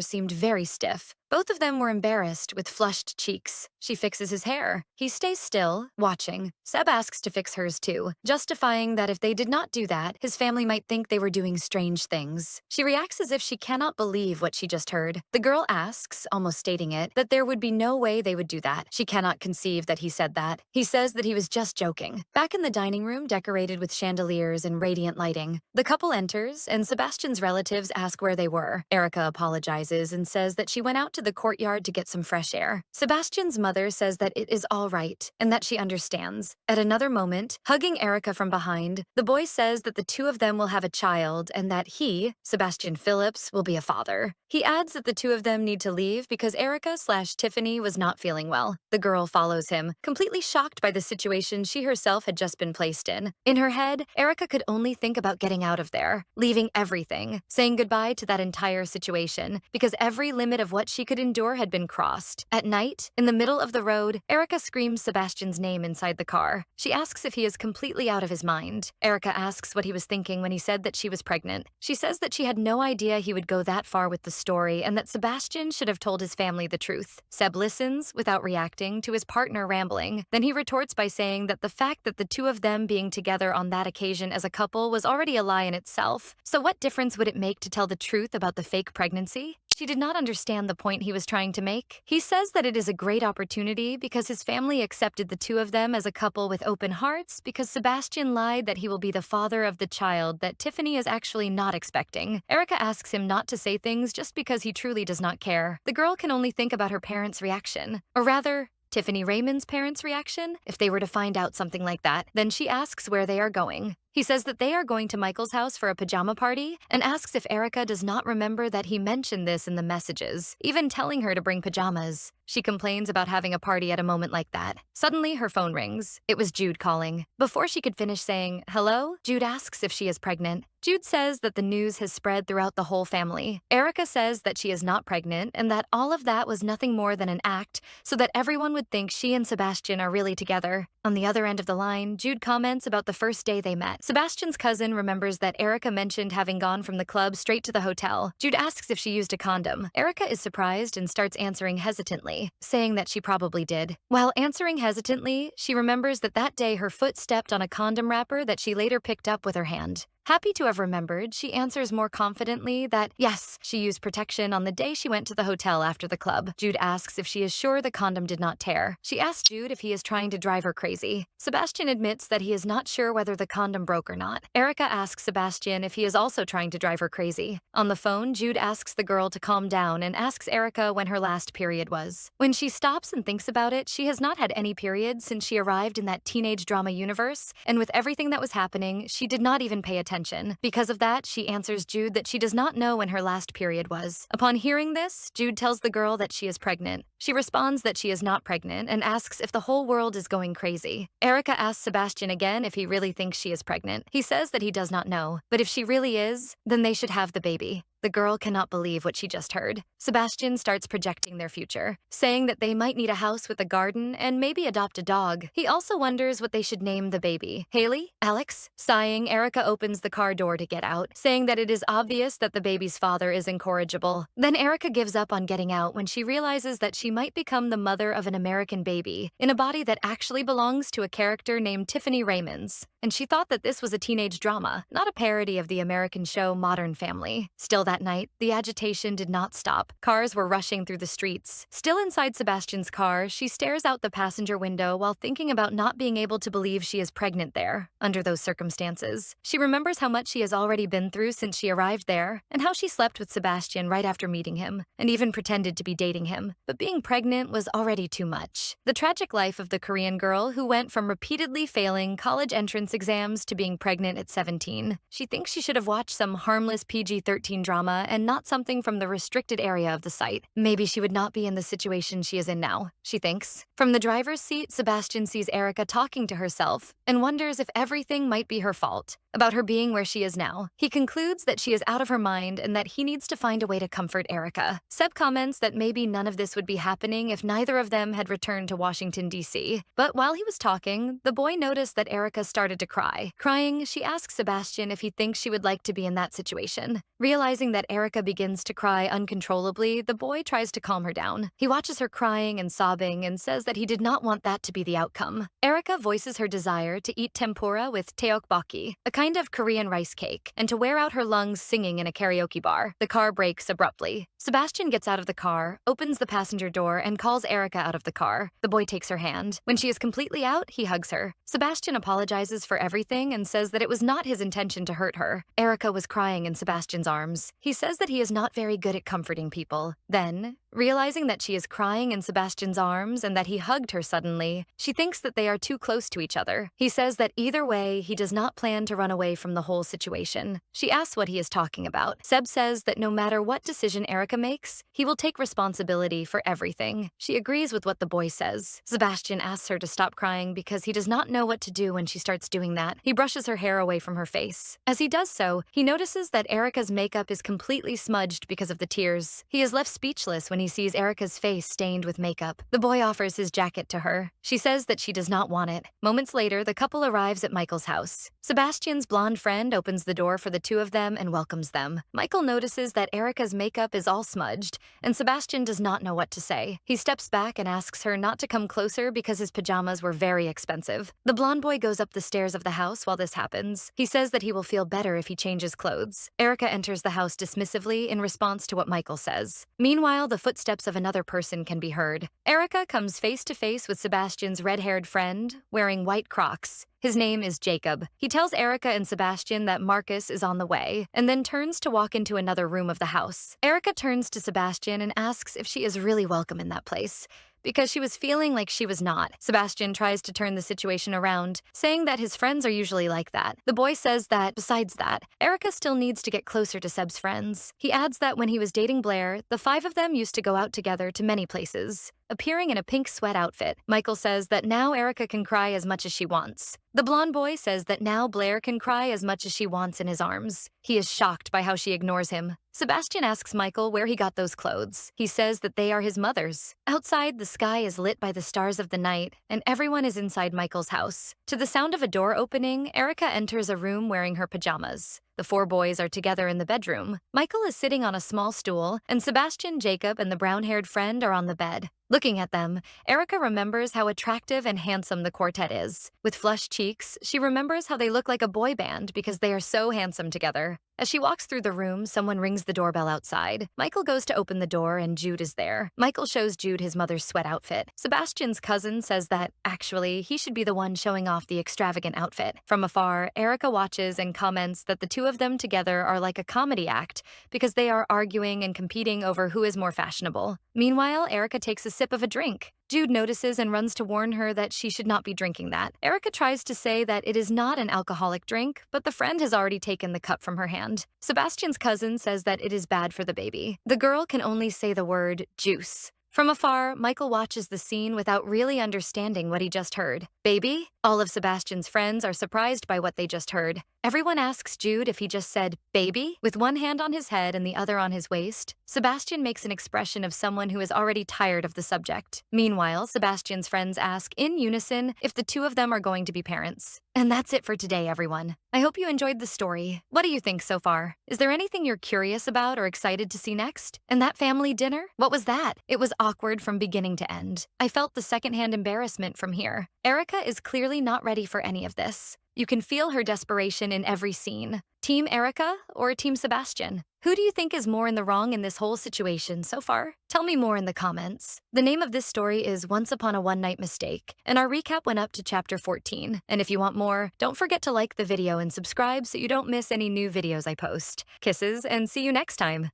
seemed very stiff. Both of them were embarrassed, with flushed cheeks. She fixes his hair. He stays still, watching. Seb asks to fix hers too, justifying that if they did not do that, his family might think they were doing strange things. She reacts as if she cannot believe what she just heard. The girl asks, almost stating it, that there would be no way they would do that. She cannot conceive that he said that. He says that he was just joking. Back in the dining room, decorated with chandeliers and radiant lighting, the couple enters, and Sebastian's relatives ask where they were. Erica apologizes and says that she went out to the courtyard to get some fresh air. Sebastian's mother says that it is all right and that she understands. At another moment, hugging Erica from behind, the boy says that the two of them will have a child and that he, Sebastian Phillips, will be a father. He adds that the two of them need to leave because Erica/Tiffany was not feeling well. The girl follows him, completely shocked by the situation she herself had just been placed in. In her head, Erica could only think about getting out of there, leaving everything, saying goodbye to that entire situation, because every limit of what she could endure had been crossed. At night, in the middle of the road, Erica screams Sebastian's name inside the car. She asks if he is completely out of his mind. Erica asks what he was thinking when he said that she was pregnant. She says that she had no idea he would go that far with the story and that Sebastian should have told his family the truth. Seb listens, without reacting, to his partner rambling. Then he retorts by saying that the fact that the two of them being together on that occasion as a couple was already a lie in itself. So what difference would it make to tell the truth about the fake pregnancy? She did not understand the point he was trying to make. He says that it is a great opportunity because his family accepted the two of them as a couple with open hearts because Sebastian lied that he will be the father of the child that Tiffany is actually not expecting. Erica asks him not to say things just because he truly does not care. The girl can only think about her parents' reaction. Or rather, Tiffany Raymond's parents' reaction, if they were to find out something like that. Then she asks where they are going. He says that they are going to Michael's house for a pajama party and asks if Erica does not remember that he mentioned this in the messages, even telling her to bring pajamas. She complains about having a party at a moment like that. Suddenly, her phone rings. It was Jude calling. Before she could finish saying, hello, Jude asks if she is pregnant. Jude says that the news has spread throughout the whole family. Erica says that she is not pregnant and that all of that was nothing more than an act so that everyone would think she and Sebastian are really together. On the other end of the line, Jude comments about the first day they met. Sebastian's cousin remembers that Erica mentioned having gone from the club straight to the hotel. Jude asks if she used a condom. Erica is surprised and starts answering hesitantly, saying that she probably did. While answering hesitantly, she remembers that that day her foot stepped on a condom wrapper that she later picked up with her hand. Happy to have remembered, she answers more confidently that, yes, she used protection on the day she went to the hotel after the club. Jude asks if she is sure the condom did not tear. She asks Jude if he is trying to drive her crazy. Sebastian admits that he is not sure whether the condom broke or not. Erica asks Sebastian if he is also trying to drive her crazy. On the phone, Jude asks the girl to calm down and asks Erica when her last period was. When she stops and thinks about it, she has not had any periods since she arrived in that teenage drama universe, and with everything that was happening, she did not even pay attention. Because of that, she answers Jude that she does not know when her last period was. Upon hearing this, Jude tells the girl that she is pregnant. She responds that she is not pregnant and asks if the whole world is going crazy. Erica asks Sebastian again if he really thinks she is pregnant. He says that he does not know, but if she really is, then they should have the baby. The girl cannot believe what she just heard. Sebastian starts projecting their future, saying that they might need a house with a garden and maybe adopt a dog. He also wonders what they should name the baby. Haley? Alex? Sighing, Erica opens the car door to get out, saying that it is obvious that the baby's father is incorrigible. Then Erica gives up on getting out when she realizes that she might become the mother of an American baby in a body that actually belongs to a character named Tiffany Raymond's. and she thought that this was a teenage drama, not a parody of the American show Modern Family. Still that night, the agitation did not stop. Cars were rushing through the streets. Still inside Sebastian's car, she stares out the passenger window while thinking about not being able to believe she is pregnant there, under those circumstances. She remembers how much she has already been through since she arrived there, and how she slept with Sebastian right after meeting him, and even pretended to be dating him. But being pregnant was already too much. The tragic life of the Korean girl who went from repeatedly failing college entrance exams to being pregnant at 17. She thinks she should have watched some harmless PG-13 drama and not something from the restricted area of the site. Maybe she would not be in the situation she is in now, she thinks. From the driver's seat, Sebastian sees Erica talking to herself and wonders if everything might be her fault, about her being where she is now. He concludes that she is out of her mind and that he needs to find a way to comfort Erica. Seb comments that maybe none of this would be happening if neither of them had returned to Washington, D.C. But while he was talking, the boy noticed that Erica started to cry. Crying, she asks Sebastian if he thinks she would like to be in that situation. Realizing that Erica begins to cry uncontrollably, the boy tries to calm her down. He watches her crying and sobbing and says that he did not want that to be the outcome. Erica voices her desire to eat tempura with tteokbokki, a kind of Korean rice cake, and to wear out her lungs singing in a karaoke bar. The car brakes abruptly. Sebastian gets out of the car, opens the passenger door, and calls Erica out of the car. The boy takes her hand. When she is completely out, he hugs her. Sebastian apologizes for everything and says that it was not his intention to hurt her. Erica was crying in Sebastian's arms. He says that he is not very good at comforting people. Then, realizing that she is crying in Sebastian's arms and that he hugged her suddenly, she thinks that they are too close to each other. He says that either way, he does not plan to run away from the whole situation. She asks what he is talking about. Seb says that no matter what decision Erica makes, he will take responsibility for everything. She agrees with what the boy says. Sebastian asks her to stop crying because he does not know what to do when she starts doing that. He brushes her hair away from her face. As he does so, he notices that Erica's makeup is completely smudged because of the tears. He is left speechless when he sees Erica's face stained with makeup. The boy offers his jacket to her. She says that she does not want it. Moments later, the couple arrives at Michael's house. Sebastian's blonde friend opens the door for the two of them and welcomes them. Michael notices that Erica's makeup is all smudged, and Sebastian does not know what to say. He steps back and asks her not to come closer because his pajamas were very expensive. The blonde boy goes up the stairs of the house while this happens. He says that he will feel better if he changes clothes. Erica enters the house dismissively in response to what Michael says. Meanwhile, the footsteps of another person can be heard. Erica comes face to face with Sebastian's red-haired friend, wearing white Crocs. His name is Jacob. He tells Erica and Sebastian that Marcus is on the way, and then turns to walk into another room of the house. Erica turns to Sebastian and asks if she is really welcome in that place, because she was feeling like she was not. Sebastian tries to turn the situation around, saying that his friends are usually like that. The boy says that, besides that, Erica still needs to get closer to Seb's friends. He adds that when he was dating Blair, the five of them used to go out together to many places, appearing in a pink sweat outfit. Michael says that now Erica can cry as much as she wants. The blonde boy says that now Blair can cry as much as she wants in his arms. He is shocked by how she ignores him. Sebastian asks Michael where he got those clothes. He says that they are his mother's. Outside, the sky is lit by the stars of the night, and everyone is inside Michael's house. To the sound of a door opening, Erica enters a room wearing her pajamas. The four boys are together in the bedroom. Michael is sitting on a small stool, and Sebastian, Jacob, and the brown-haired friend are on the bed. Looking at them, Erica remembers how attractive and handsome the quartet is. With flushed cheeks, she remembers how they look like a boy band because they are so handsome together. As she walks through the room, someone rings the doorbell outside. Michael goes to open the door and Jude is there. Michael shows Jude his mother's sweat outfit. Sebastian's cousin says that, actually, he should be the one showing off the extravagant outfit. From afar, Erica watches and comments that the two of them together are like a comedy act because they are arguing and competing over who is more fashionable. Meanwhile, Erica takes a sip of a drink. Jude notices and runs to warn her that she should not be drinking that. Erica tries to say that it is not an alcoholic drink, but the friend has already taken the cup from her hand. Sebastian's cousin says that it is bad for the baby. The girl can only say the word juice. From afar, Michael watches the scene without really understanding what he just heard. Baby? All of Sebastian's friends are surprised by what they just heard. Everyone asks Jude if he just said, baby? With one hand on his head and the other on his waist, Sebastian makes an expression of someone who is already tired of the subject. Meanwhile, Sebastian's friends ask in unison if the two of them are going to be parents. And that's it for today, everyone. I hope you enjoyed the story. What do you think so far? Is there anything you're curious about or excited to see next? And that family dinner? What was that? It was awkward from beginning to end. I felt the secondhand embarrassment from here. Erica is clearly not ready for any of this. You can feel her desperation in every scene. Team Erica or Team Sebastian? Who do you think is more in the wrong in this whole situation so far? Tell me more in the comments. The name of this story is Once Upon a One-Night Mistake, and our recap went up to chapter 14. And if you want more, don't forget to like the video and subscribe so you don't miss any new videos I post. Kisses, and see you next time!